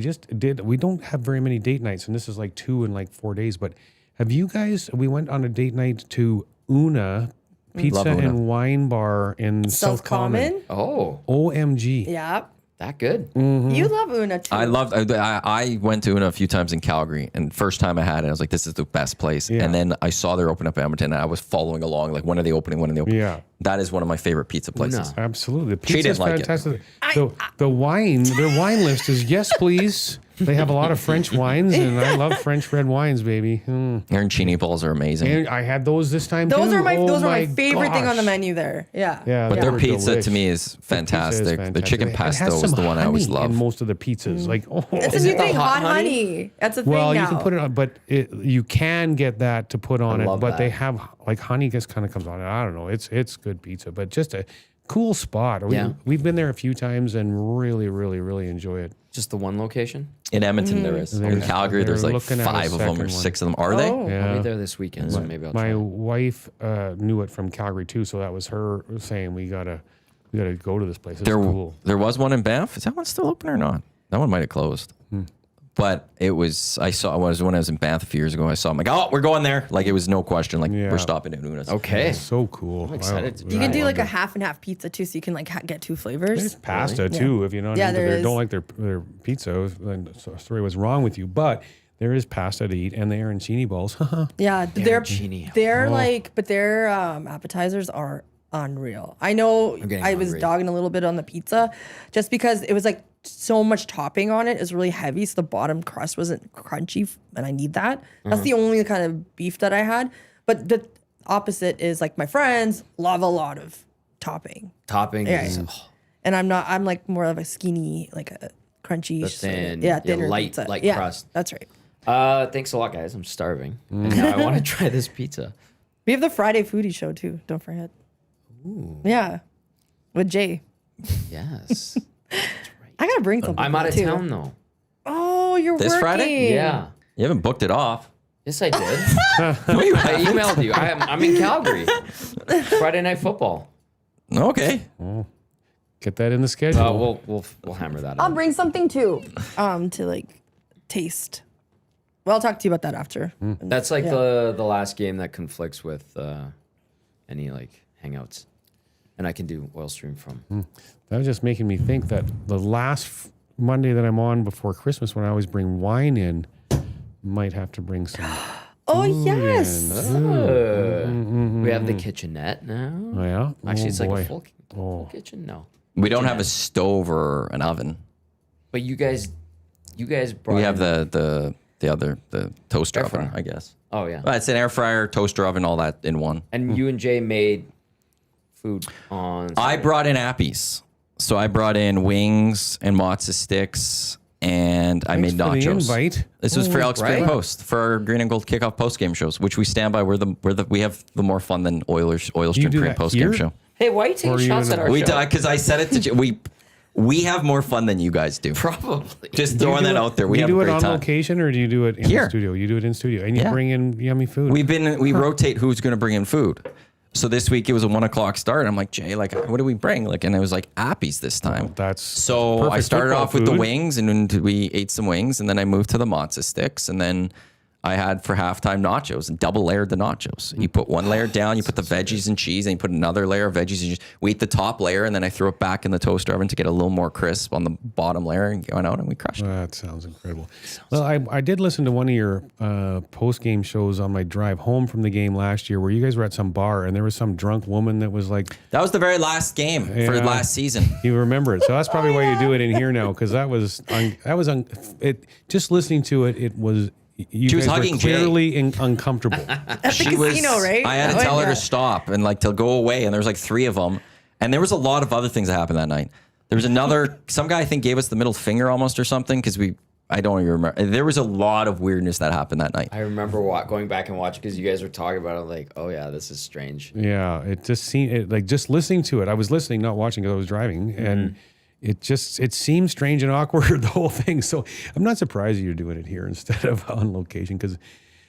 we don't have very many date nights, and this is like 2 in like 4 days. But have you guys? We went on a date night to Una Pizza Love Una. and Wine Bar in South Common. Oh, OMG. Yeah. that good. You love Una too. I went to Una a few times in Calgary, and first time I had it, I was like, this is the best place. Yeah. And then I saw they're opening up in Edmonton, and I was following along, like, when are they opening? Yeah. That is one of my favorite pizza places. Una. Absolutely. The She pizza's didn't like it. fantastic. The wine, their wine list is yes, please. They have a lot of French wines, and I love French red wines, baby. Arancini balls are amazing. And I had those this time Those too. are my Oh my favorite thing on the gosh. menu there. Yeah. Yeah, But they their were pizza delish. to me is fantastic. The chicken It pesto has is some the one I always honey love. in most of the pizzas. Like, It's Is a it new the thing, hot hot honey. That's a thing well, now. you can put it on, but you can get that to put on I it. love But that. they have like honey just kind of comes on it. I don't know. It's good pizza, but just a cool spot. We've been there a few times and really, really, really enjoy it. Just the one location? In Edmonton, there is. In There's- Calgary, there's they're like looking at a 5 of them or second 6 of them. Are they? Oh. Yeah. I'll be there this weekend, so maybe I'll My try. wife knew it from Calgary too, so that was her saying we gotta go to this place. It's There, cool. there was one in Banff. Is that one still open or not? That one might have closed. But it was, when I was in Banff a few years ago, I saw them like, oh, we're going there. Like it was no question. Like Yeah. we're stopping at Una's. Okay. So cool. I'm excited to You can do like a it. half and half pizza too, so you can like get 2 flavors. There's pasta too, if you know. Yeah, there is. Don't like their pizza. Then sorry, what's wrong with you? But there is pasta to eat, and the arancini balls. Yeah, Arancini. they're like, but their appetizers are unreal. I know getting I was hungry. dogging a little bit on the pizza just because it was like so much topping on it. It's really heavy, so the bottom crust wasn't crunchy, and I need that. That's the only kind of beef that I had. But the opposite is like my friends love a lot of topping, Topping Yeah. is and I'm like more of a skinny, like a crunchy, The thin, thinner light- pizza. light yeah, crust. That's right. Thanks a lot, guys. I'm starving. And now I want to try this pizza. We have the Friday foodie show too. Don't forget. Yeah, with Jay. Yes. I gotta bring something. I'm out of too. town though. Oh, you're This working. Friday? Yeah. You haven't booked it off. Yes, I did. I emailed you. I'm in Calgary. Friday night football. Okay. Get that in the schedule. We'll hammer that I'll out. bring something too. To like taste. Well, I'll talk to you about that after. That's like the last game that conflicts with any like hangouts, and I can do oil stream from. That was just making me think that the last Monday that I'm on before Christmas, when I always bring wine in, might have to bring some. Oh yes. We have the kitchenette now. Oh yeah. Actually, it's like boy. a full kitchen. No, We don't have a stove or an oven. but you guys brought. We have in- the toaster Air oven, fryer. I guess. Oh yeah. Well, it's an air fryer, toaster oven, all that in one. And you and Jay made food on. I brought in appies. So I brought in wings and matzo sticks, and I Thanks made for the nachos. invite. This was for Elks Green right. Post for our Green and Gold kickoff post game shows, which we stand by. We have the more fun than oil stream do Green that post game here? show. Hey, why are you Or taking you shots in at a- our We show? because I said it to we have more fun than you guys do. Probably. Just throwing that out there. We you have do a it great on time. location, or do you do it in Here. the studio? You do it in studio, and you Yeah. bring in yummy food. We rotate who's going to bring in food. So this week it was a 1 o'clock start. I'm like, Jay, like, what do we bring? Like, and it was like appies this time. That's So I perfect started football off with the food. wings, and then we ate some wings, and then I moved to the matzo sticks, and then I had for halftime nachos and double layered the nachos. You put one layer down, you put the veggies and cheese, and you put another layer of veggies and cheese. We eat the top layer, and then I throw it back in the toaster oven to get a little more crisp on the bottom layer, and went out and we crushed it. That sounds incredible. Well, I did listen to one of your post game shows on my drive home from the game last year, where you guys were at some bar and there was some drunk woman that was like, That was the very last game for Yeah. last season. you remember it. So that's probably why you do it in here now, because just listening to it, it was. You She was guys were hugging Jay. clearly uncomfortable. At the casino, right? I had to Oh, tell her yeah. to stop and like to go away. And there was like 3 of them. And there was a lot of other things that happened that night. There was some guy I think gave us the middle finger almost or something because I don't even remember. There was a lot of weirdness that happened that night. I remember going back and watching because you guys were talking about it. I'm like, oh yeah, this is strange. Yeah, it just seemed like just listening to it. I was listening, not watching, because I was driving, and it seemed strange and awkward, the whole thing. So I'm not surprised you're doing it here instead of on location, because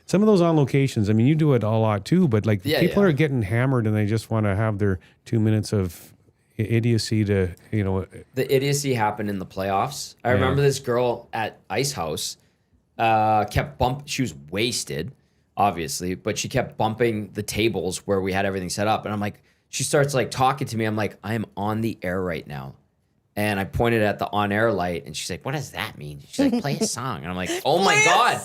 some of those on locations, I mean, you do it a lot too, but like people are getting hammered and they just want to have their 2 minutes of idiocy to, The idiocy happened in the playoffs. I remember this girl at Ice House kept she was wasted, obviously, but she kept bumping the tables where we had everything set up. And I'm like, she starts like talking to me. I'm like, I am on the air right now. And I pointed at the on-air light, and she's like, what does that mean? She's like, play a song. And I'm like, oh my God.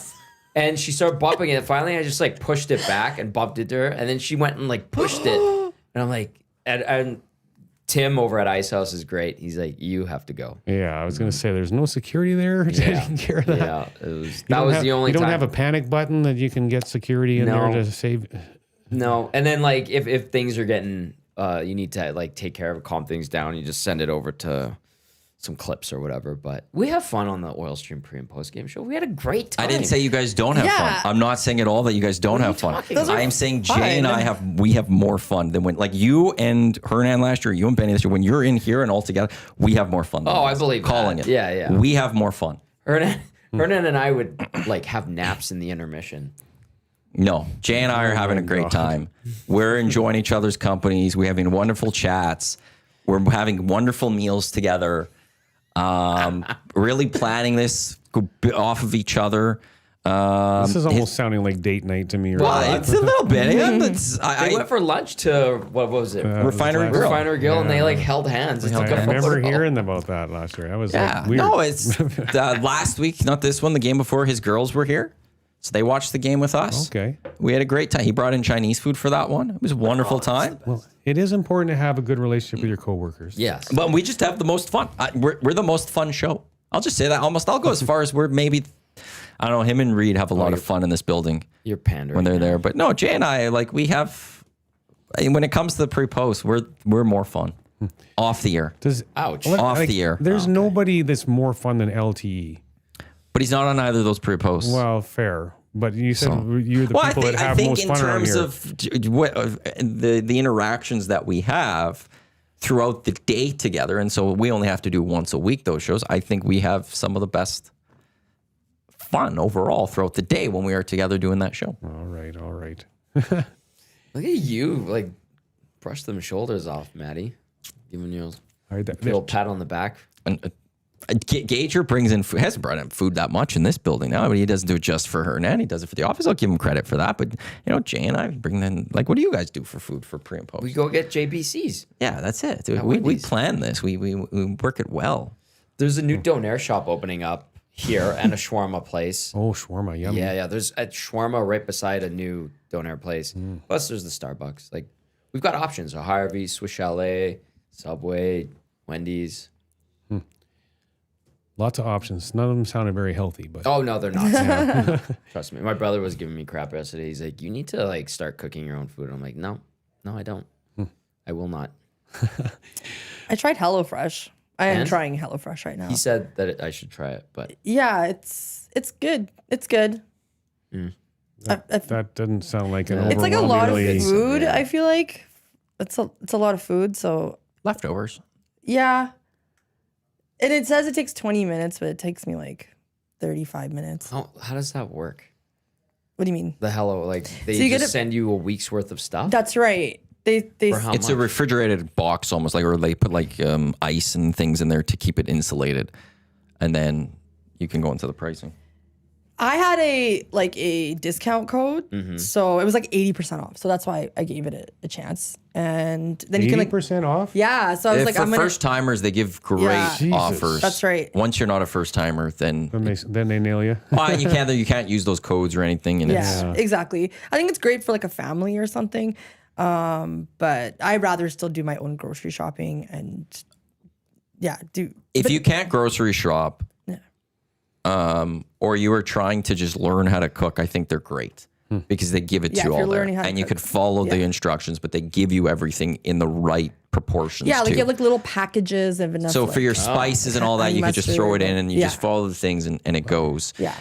And she started bumping it. And finally, I just like pushed it back and bumped it to her. And then she went and like pushed it. And I'm like, and Tim over at Ice House is great. He's like, you have to go. Yeah, I was gonna say there's no security there taking care of that. Yeah, that was the only You don't time. have a panic button that you can get security in there to save. No, and then like if things are getting, you need to like take care of it, calm things down. You just send it over to some clips or whatever. But we have fun on the Oil Stream pre and post game show. We had a great time. I didn't say you guys don't have Yeah. fun. I'm not saying at all that you guys don't have fun. talking about? I am saying fun. Jay and I we have more fun than when like you and Hernan last year, you and Benny this year. When you're in here and all together, we have more fun. Than Oh, you I guys. believe calling that. it. Yeah. We have more fun. Hernan and I would like have naps in the intermission. No, Jay and I are having a great time. We're enjoying each other's companies. We're having wonderful chats. We're having wonderful meals together. Really planning this off of each other. This is almost sounding like date night to me. Well, it's a little bit. Yeah, They went for lunch to what was it? Refinery last- Grill. Refinery Grill, and they like held hands. I remember hearing about that last year. I was like, weird. No, it's last week, not this one. The game before, his girls were here, so they watched the game with us. Okay. We had a great time. He brought in Chinese food for that one. It was a wonderful time. Well, it is important to have a good relationship with your coworkers. Yes. But we just have the most fun. We're the most fun show. I'll just say that. I'll go as far as we're maybe. I don't know. Him and Reed have a lot of fun in this building You're pandering when they're now. there. But no, Jay and I we have. When it comes to the pre-post, we're more fun off the air. Ouch. Off the air. There's nobody that's more fun than LTE. But he's not on either of those pre-posts. Well, fair. But you said you're the people that have most fun around here. I think in terms of the interactions that we have throughout the day together, and so we only have to do once a week those shows, I think we have some of the best fun overall throughout the day when we are together doing that show. All right. Look at you, like brush them shoulders off, Maddie. Giving you All right, a little pat on the back. And Gager brings in food, hasn't brought in food that much in this building now, but he doesn't do it just for Hernan. He does it for the office. I'll give him credit for that. But Jay and I bring in, like, what do you guys do for food for pre and post? We go get JBCs. Yeah, that's it. At We Wendy's. plan this. We work it well. There's a new donair shop opening up here and a shawarma place. Oh, shawarma, yummy. Yeah. There's a shawarma right beside a new donair place. Plus, there's the Starbucks. Like, we've got options: a Harvey, Swiss Chalet, Subway, Wendy's. Lots of options. None of them sounded very healthy, but Oh no, they're not. Trust me. My brother was giving me crap yesterday. He's like, "You need to like start cooking your own food." I'm like, "No, I don't. I will not." I tried HelloFresh. I am And? trying HelloFresh right now. He said that I should try it, but Yeah, it's good. It's good. that doesn't sound like an It's like a lot of overwhelmingly- food. I feel like it's a lot of food. So Leftovers. yeah, and it says it takes 20 minutes, but it takes me like 35 minutes. how does that work? What do you mean? The hello, like they So you just get send you a week's worth of stuff. That's right. They For how It's a much? refrigerated box almost, like, or they put like ice and things in there to keep it insulated, and then you can go into the pricing. I had a discount code, so it was like 80% off. So that's why I gave it a chance. And then you can like 80% off? yeah. So I was like, For I'm gonna first timers, they give great Yeah. Jesus. offers. That's right. Once you're not a first timer, then Then they nail you. you can't use those codes or anything. And yeah, exactly. I think it's great for like a family or something. But I'd rather still do my own grocery shopping and do. if you can't grocery shop, or you are trying to just learn how to cook, I think they're great because they give it Yeah, to if you you're all there, learning how to and you cook. could follow the Yeah. instructions, but they give you everything in the right proportions. Yeah, like too. you have like little packages of enough. So for your spices and all that, and you could just throw it in mustard, and you yeah. just follow the things and it goes. Yeah.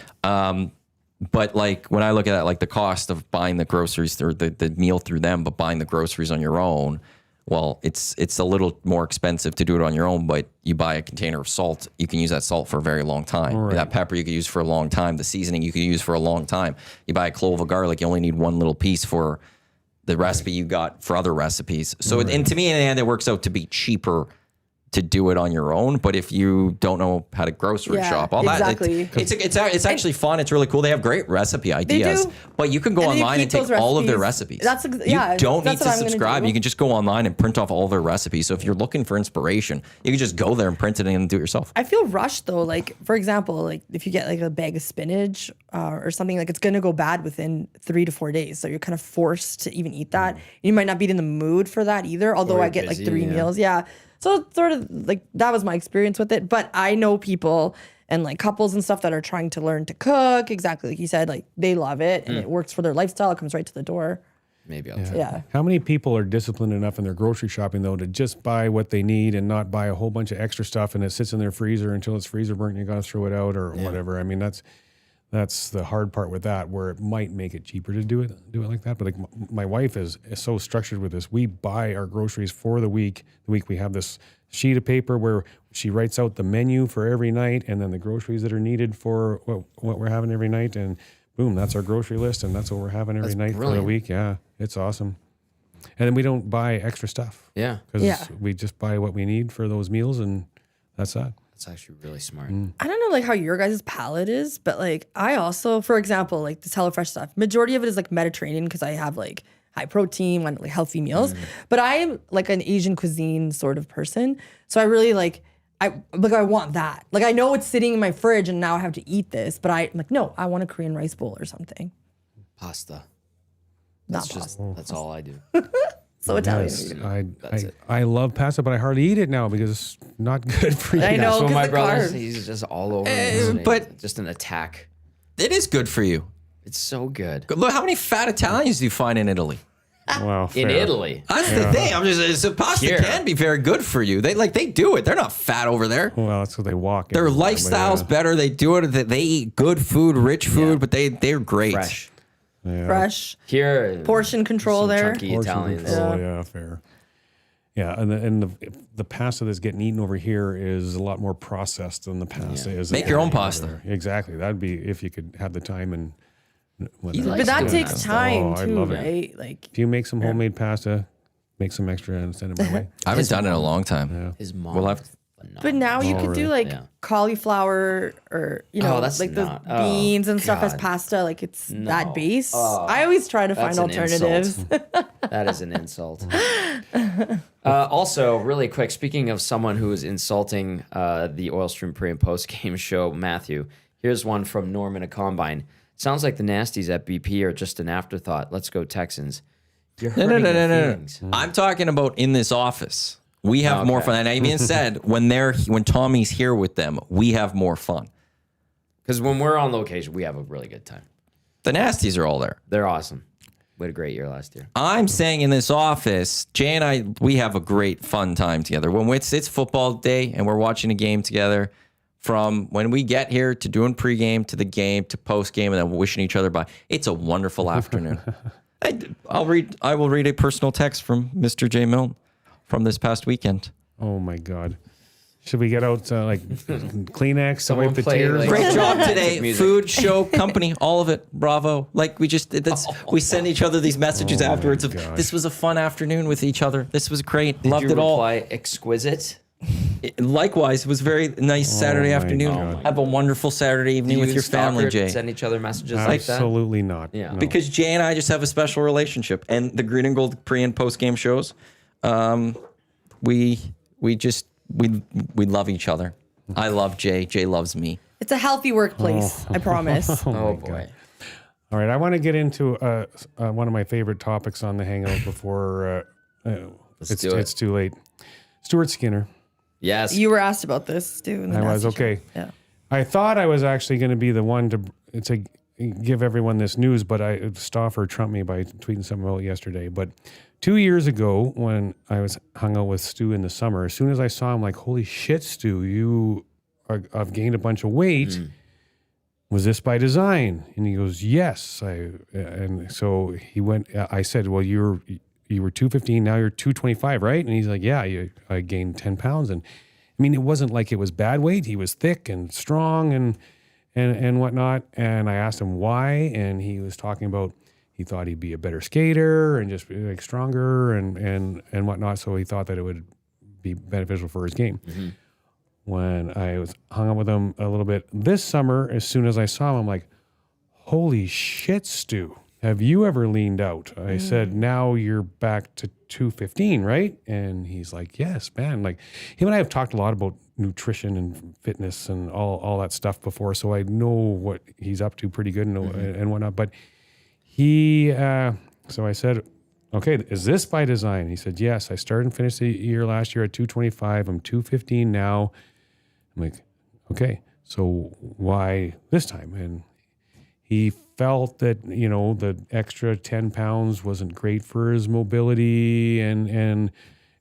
But like when I look at that, like the cost of buying the groceries or the meal through them, but buying the groceries on your own, well, it's a little more expensive to do it on your own, but you buy a container of salt, you can use that salt for a very long time. Right. That pepper you can use for a long time. The seasoning you can use for a long time. You buy a clove of garlic, you only need one little piece for the recipe you got for other recipes. So, and to me, in the end, it works out to be cheaper to do it on your own. But if you don't know how to grocery Yeah, shop, all exactly. that, it's actually fun. It's really cool. They have great recipe ideas, do. but you can go And they online and keep take those all of their recipes. recipes. That's yeah, you don't need that's to what I'm gonna subscribe. do. You can just go online and print off all their recipes. So if you're looking for inspiration, you can just go there and print it and do it yourself. I feel rushed though. Like for example, like if you get like a bag of spinach or something, like it's gonna go bad within 3 to 4 days. So you're kind of forced to even eat that. You might not be in the mood for that either. Although Or I get busy, like 3 yeah. meals. Yeah. So it's sort of like that was my experience with it. But I know people and like couples and stuff that are trying to learn to cook. Exactly like you said, like they love it and it works for their lifestyle. It comes right to the door. Maybe I'll try. Yeah. How many people are disciplined enough in their grocery shopping though to just buy what they need and not buy a whole bunch of extra stuff and it sits in their freezer until it's freezer burnt and you gotta throw it out or whatever. I mean that's the hard part with that, where it might make it cheaper to do it like that. But like my wife is so structured with this. We buy our groceries for the week. The week we have this sheet of paper where she writes out the menu for every night and then the groceries that are needed for what we're having every night. And boom, that's our grocery list and that's what we're having every night for the brilliant. week. Yeah, it's awesome. And then we don't buy extra stuff. Yeah. Because Yeah. we just buy what we need for those meals and that's that. That's actually really smart. I don't know like how your guys' palate is, but like I also, for example, like this HelloFresh stuff, majority of it is like Mediterranean because I have like high protein, want like healthy meals. But I'm like an Asian cuisine sort of person. So I really like I want that. Like I know it's sitting in my fridge and now I have to eat this, but I'm like, no, I want a Korean rice bowl or something. Pasta. Not That's pasta. that's all I do. So Italian. Yes, That's it. I love pasta, but I hardly eat it now because it's not good for you. I know. So 'cause my the brother, carbs. he's just all over me. but- just an attack. It is good for you. It's so good. Look, how many fat Italians do you find in Italy? Well, In fair. Italy. That's the thing. I'm just so pasta Here. can be very good for you. They do it. They're not fat over there. Well, that's what they walk. Their everywhere, but lifestyle's better. They do it. They eat good food, rich food, but they're great. Fresh. Fresh. Here, portion control some there. chunky Portion Italians. control, yeah, fair. Yeah, and the pasta that's getting eaten over here is a lot more processed than the pasta is. Make your own over pasta. there. Exactly. That'd be if you could have the time and. He likes But that doing takes that. time Oh, I too, love it. right? Like If you make some homemade pasta, make some extra and send it my way. I haven't done it in a long time. His mom. We'll have- phenomenal. but now you could do like Yeah. cauliflower or that's like the not- beans and stuff as God. pasta. Like it's that No. base. I always try to find That's an alternatives. insult. That is an insult. Also, really quick, speaking of someone who is insulting the Oil Stream pre and post game show, Matthew, here's one from Norman at Combine. Sounds like the nasties at BP are just an afterthought. Let's go Texans. You're No. hurting their feelings. I'm talking about in this office. We have more fun. And I even said when Tommy's here with them, we have more fun. Because when we're on location, we have a really good time. The nasties are all there. They're awesome. We had a great year last year. I'm saying in this office, Jay and I, we have a great fun time together. When it's football day and we're watching a game together, from when we get here to doing pregame to the game to postgame and then wishing each other bye, it's a wonderful afternoon. I will read a personal text from Mr. J. Milne from this past weekend. Oh my God! Should we get out like Kleenex to Someone wipe the play, tears? like- Great job Romantic today. music. Food, show, company, all of it. Bravo. Like we send each other these messages afterwards of gosh. this was a fun afternoon with each other. This was great. Loved Did it you all. reply exquisite? Likewise, it was a very nice Saturday my afternoon. God. Have a wonderful Saturday evening with You your family, stalker Jay. Send each other messages like that? Absolutely not. Yeah. No. Because Jay and I just have a special relationship, and the Green and Gold pre and post game shows, we love each other. I love Jay. Jay loves me. It's a healthy workplace. I promise. Oh, boy. All right, I want to get into one of my favorite topics on the Hangout before it's do it. it's too late. Stuart Skinner. Yes. You were asked about this too. in the I was nasty okay. show. Yeah. I thought I was actually going to be the one to give everyone this news, but Stauffer trumped me by tweeting something out yesterday. But 2 years ago, when I was hung out with Stu in the summer, as soon as I saw him, like, holy shit, Stu, you have gained a bunch of weight. Was this by design? And he goes, yes. And so he went. I said, well, you were 215, now you're 225, right? And he's like, yeah, I gained 10 pounds. And I mean, it wasn't like it was bad weight. He was thick and strong and whatnot. And I asked him why, and he was talking about he thought he'd be a better skater and just be like stronger and whatnot. So he thought that it would be beneficial for his game. When I was hung out with him a little bit this summer, as soon as I saw him, I'm like, holy shit, Stu, have you ever leaned out? I said, now you're back to 215, right? And he's like, yes, man. Like, him and I have talked a lot about nutrition and fitness and all that stuff before, so I know what he's up to pretty good and whatnot. But he, so I said, okay, is this by design? He said, yes. I started and finished the year last year at 225. I'm 215 now. I'm like, okay, so why this time? And he felt that, the extra 10 pounds wasn't great for his mobility and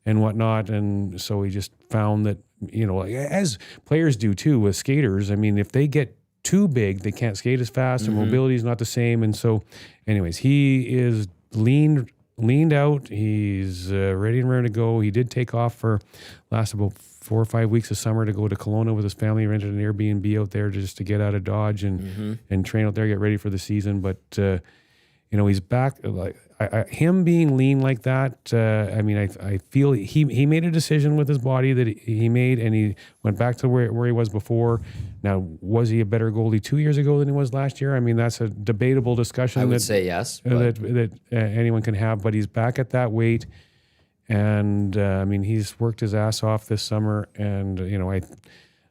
whatnot. And so he just found that, as players do too with skaters, I mean, if they get too big, they can't skate as fast and mobility is not the same. And so anyways, he is leaned out. He's ready and raring to go. He did take off for last about 4 or 5 weeks of summer to go to Kelowna with his family. He rented an Airbnb out there just to get out of Dodge and train out there, get ready for the season. But he's back. Like him being lean like that. I feel he made a decision with his body that he made, and he went back to where he was before. Now, was he a better goalie 2 years ago than he was last year? I mean, that's a debatable discussion. I would say yes, that anyone can have. But he's back at that weight, and he's worked his ass off this summer. And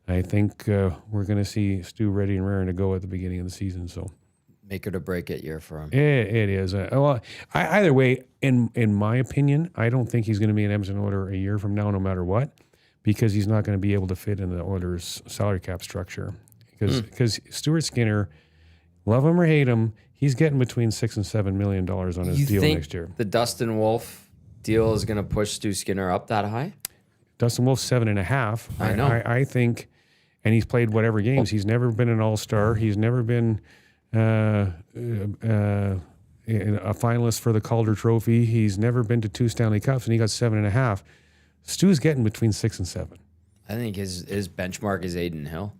I think we're going to see Stu ready and raring to go at the beginning of the season. So. Make it or break it year for him. It is. Either way, in my opinion, I don't think he's going to be an Edmonton Oiler a year from now, no matter what, because he's not going to be able to fit in the Oilers' salary cap structure. Because Stuart Skinner, love him or hate him, he's getting between $6 and $7 million on his deal next year. The Dustin Wolf deal is going to push Stu Skinner up that high? Dustin Wolf's 7.5. I know. I think, and he's played whatever games. He's never been an All-Star. He's never been a finalist for the Calder Trophy. He's never been to 2 Stanley Cups, and he got 7.5. Stu's getting between 6 and 7. I think his benchmark is Aiden Hill.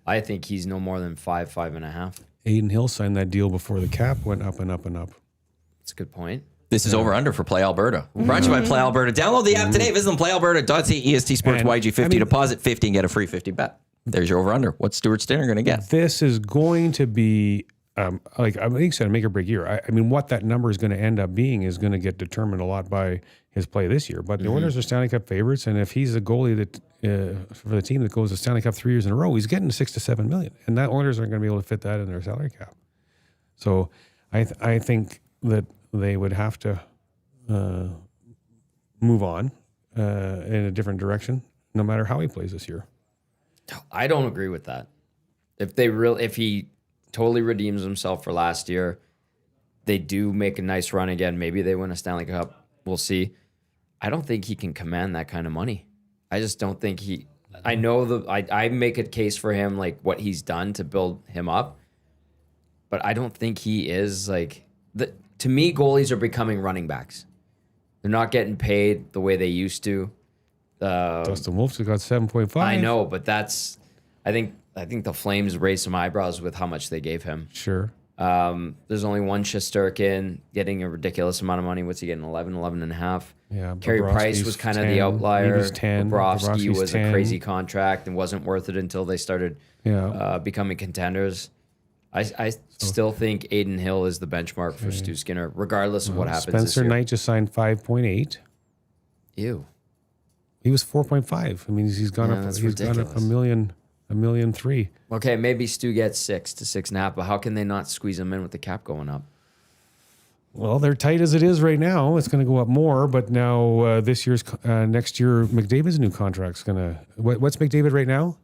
I think he's no more than 5.5. Aiden Hill signed that deal before the cap went up and up and up. That's a good point. This is over under for Play Alberta. Brought to you by Play Alberta. Download the app today. Visit them, playalberta.ca, EST Sports And, YG50. Deposit 50 and get a free 50 bet. There's your over under. What's Stuart Skinner going to get? This is going to be, like I think you said, a make or break year. I mean, what that number is going to end up being is going to get determined a lot by his play this year. But the Oilers are Stanley Cup favorites, and if he's a goalie that for the team that goes to Stanley Cup 3 years in a row, he's getting $6 to $7 million, and that Oilers aren't going to be able to fit that in their salary cap. So I think that they would have to move on in a different direction, no matter how he plays this year. I don't agree with that. If he totally redeems himself for last year, they do make a nice run again. Maybe they win a Stanley Cup. We'll see. I don't think he can command that kind of money. I just don't think he. I know I make a case for him, like what he's done to build him up, but I don't think he is like to me, goalies are becoming running backs. They're not getting paid the way they used to. Dustin Wolf's got 7.5. I know, but that's. I think the Flames raised some eyebrows with how much they gave him. Sure. There's only one Shesterkin getting a ridiculous amount of money. What's he getting? 11 and a half. Yeah. Carey Price was kind of the outlier. He was 10. Bobrovsky was 10. a crazy contract and wasn't worth it until they started becoming contenders. I still think Aiden Hill is the benchmark for Stu Skinner, regardless of what happens this Spencer year. Knight just signed 5.8. Ew. He was 4.5. I mean, he's gone up. That's He's gone up ridiculous. $1.3 million. Okay, maybe Stu gets 6 to 6.5, but how can they not squeeze him in with the cap going up? Well, they're tight as it is right now. It's going to go up more, but now next year, McDavid's new contract's going to. What's McDavid right now?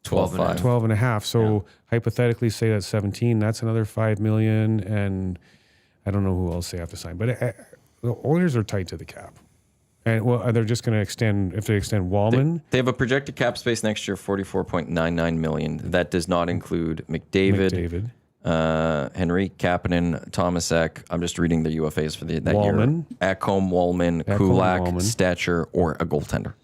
12.5. 12 and a half. So hypothetically, say that's 17. That's another $5 million, and I don't know who else they have to sign. But the Oilers are tight to the cap, and they're just going to extend if they extend Wallen. They have a projected cap space next year, $44.99 million. That does not include McDavid. Henry, Kapanen, Tomasek. I'm just reading the UFAs for that Walman. year. Ekholm, Walman, Kulak, Walman. Stature, or a goaltender.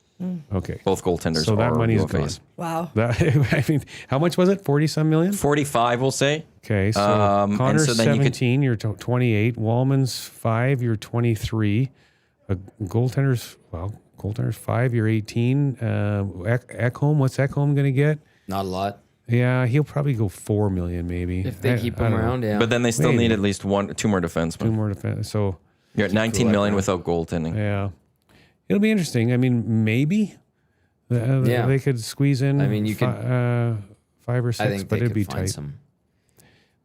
Okay. Both goaltenders So that are money's UFAs. Wow. I mean, how much was it? 40-some million? 45, we'll say. Okay, so and Connor's so then you could- 17, you're 28. Wallman's 5, you're 23. Goaltenders, well, Colton's 5, you're 18. Ekholm, what's Ekholm going to get? Not a lot. Yeah, he'll probably go 4 million maybe. If they keep him don't know. around, yeah. But then they still Maybe. need at least 2 more defensemen. 2 more defense. So, You're at 19 cool, million like without goaltending. yeah. It'll be interesting. I mean, maybe they could squeeze in I mean, you could- 5 or 6, I think but they it'd could be find tight. some.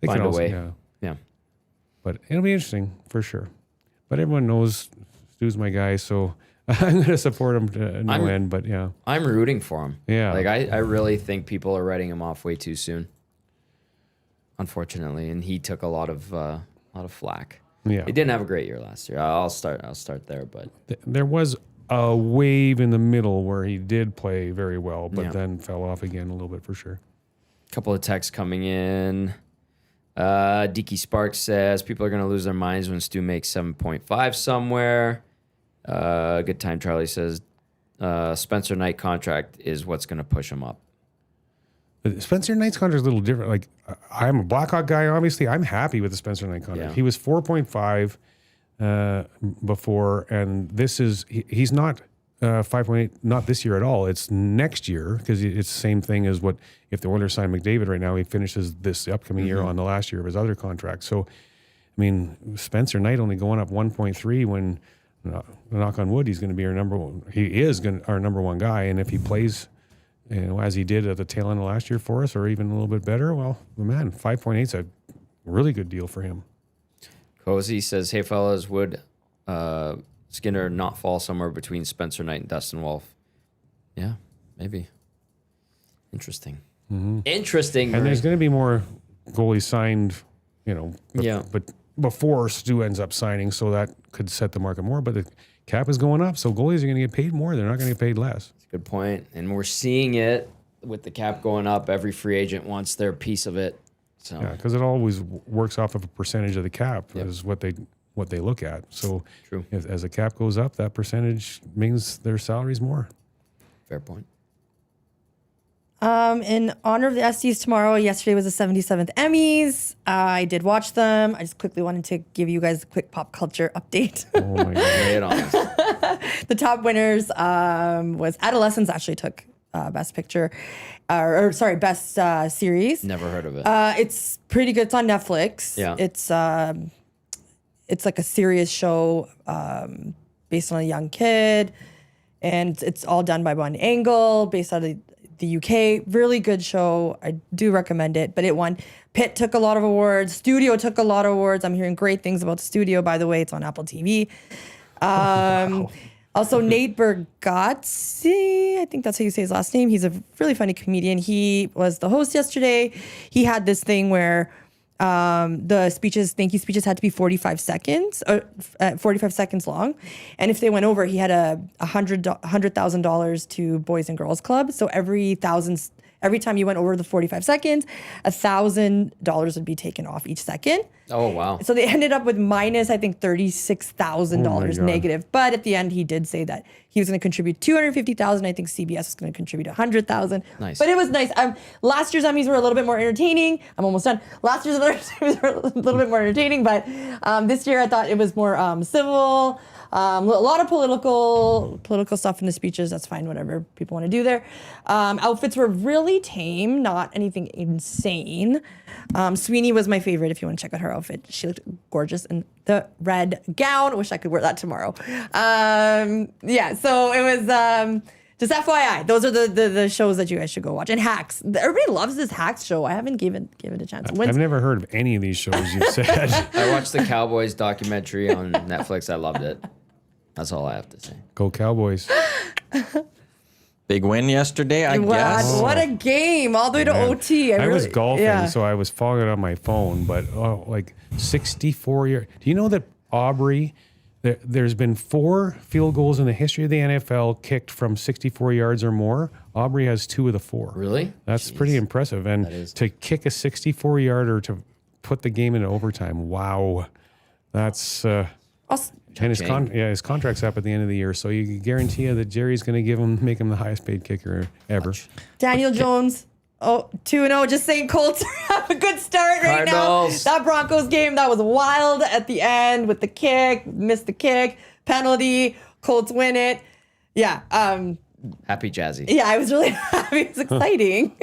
They find could a also, way. yeah. Yeah. But it'll be interesting for sure. But everyone knows Stu's my guy, so I'm going to support him to no end. But yeah, I'm rooting for him. Yeah. Like I really think people are writing him off way too soon. Unfortunately, and he took a lot of flack. yeah. He didn't have a great year last year. I'll start there, but There was a wave in the middle where he did play very well, but Yeah. then fell off again a little bit for sure. a couple of texts coming in. Deaky Sparks says people are going to lose their minds when Stu makes 7.5 somewhere. Good Time Charlie says Spencer Knight contract is what's going to push him up. But Spencer Knight's contract is a little different. Like, I'm a Blackhawk guy, obviously. I'm happy with the Spencer Knight contract. Yeah. He was 4.5 before, and this is, he's not 5.8, not this year at all. It's next year, because it's the same thing as what, if the Oilers sign McDavid right now, he finishes this upcoming year on the last year of his other contract. So, I mean, Spencer Knight only going up 1.3 when, knock on wood, he's going to be our number one. He is our number one guy, and if he plays, as he did at the tail end of last year for us, or even a little bit better, well, man, 5.8 is a really good deal for him. Cozy says, hey, fellas, would Skinner not fall somewhere between Spencer Knight and Dustin Wolf? Yeah, maybe. Interesting. Interesting. And there's Murray. going to be more goalies signed, Yeah. but before Stu ends up signing, so that could set the market more. But the cap is going up, so goalies are going to get paid more. They're not going to get paid less. Good point. And we're seeing it with the cap going up. Every free agent wants their piece of it. So Yeah, because it always works off of a percentage of the cap is what they look at. So True. as the cap goes up, that percentage means their salary's more. fair point. In honor of the ESTies tomorrow, yesterday was the 77th Emmys. I did watch them. I just quickly wanted to give you guys a quick pop culture update. Oh my god! Lay it on us. The top winners was Adolescents actually took Best Picture, Best Series. Never heard of it. It's pretty good. It's on Netflix. Yeah. It's like a serious show based on a young kid, and it's all done by one angle, based out of the UK. Really good show. I do recommend it. But it won. Pitt took a lot of awards. Studio took a lot of awards. I'm hearing great things about the studio. By the way, it's on Apple TV. Also, Nate Bargatze, I think that's how you say his last name. He's a really funny comedian. He was the host yesterday. He had this thing where the thank you speeches had to be 45 seconds long. And if they went over, he had $100,000 to Boys and Girls Club. So every time you went over the 45 seconds, $1,000 would be taken off each second. Oh, wow. So they ended up with minus, I think, $36,000 Oh my God. negative. But at the end, he did say that he was going to contribute $250,000. I think CBS was going to contribute $100,000. Nice. But it was nice. Last year's Emmys were a little bit more entertaining. I'm almost done. Last year's Emmys were a little bit more entertaining, but this year I thought it was more civil. A lot of political stuff in the speeches. That's fine, whatever people want to do there. Outfits were really tame, not anything insane. Sweeney was my favorite. If you want to check out her outfit, she looked gorgeous in the red gown. Wish I could wear that tomorrow. Yeah, so it was just FYI. Those are the shows that you guys should go watch. And Hacks. Everybody loves this Hacks show. I haven't given it a chance. I've never heard of any of these shows you said. I watched the Cowboys documentary on Netflix. I loved it. That's all I have to say. Go Cowboys! Big win yesterday, I Wow, guess. what a game! All the way to Man. OT. I was really- golfing, yeah. so I was following it on my phone. But like 64 years. Do you know that Aubrey? There's been 4 field goals in the history of the NFL kicked from 64 yards or more. Aubrey has 2 of the 4. Really? That's pretty impressive. And is. to kick a 64-yarder to put the game into overtime, wow, that's. Also- And his contract's up at the end of the year, so you can guarantee you that Jerry's going to make him the highest paid kicker ever. Daniel Jones, 2-0. Just saying Colts have a good start right Cardinals. now. That Broncos game, that was wild at the end with the kick, missed the kick, penalty, Colts win it. Yeah. Happy Jazzy. Yeah, I was really happy. It's exciting.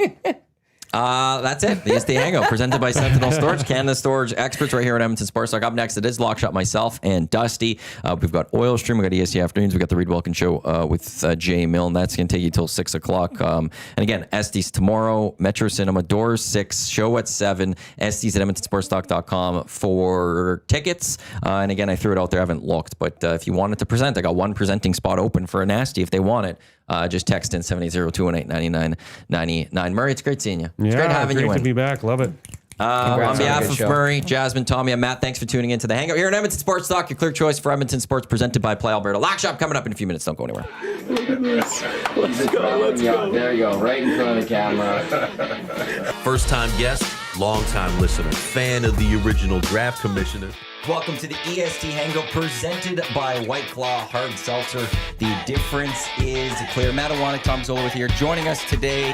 That's it. The EST Hangout presented by Sentinel Storage, Canada Storage experts right here at Edmonton Sports Talk. Up next, it is Lockshot, myself, and Dusty. We've got Oil Stream. We've got EST Afternoons. We've got the Reed Wilkins Show with Jay Milne. That's going to take you till 6 o'clock. And again, ESTies tomorrow, Metro Cinema, doors 6, show at 7, ESTies at EdmontonSportsTalk.com for tickets. And again, I threw it out there. I haven't looked, but if you wanted to present, I got one presenting spot open for a nasty if they want it. Just text in 780-218-9999. Murray, it's great seeing you. It's great having you in. Great to be back. Love it. On behalf good of show. Murray, Jasmine, Tommy, and Matt, thanks for tuning into the Hangout here at Edmonton Sports Talk, your clear choice for Edmonton Sports, presented by Play Alberta. Lock Shop coming up in a few minutes. Don't go anywhere. Let's go. There you go. Right in front of the camera. First-time guest, long-time listener, fan of the original draft commissioner. Welcome to the EST Hangout presented by White Claw Hard Seltzer. The difference is clear. Matt Iwanyk, Tom Zola with here, joining us today.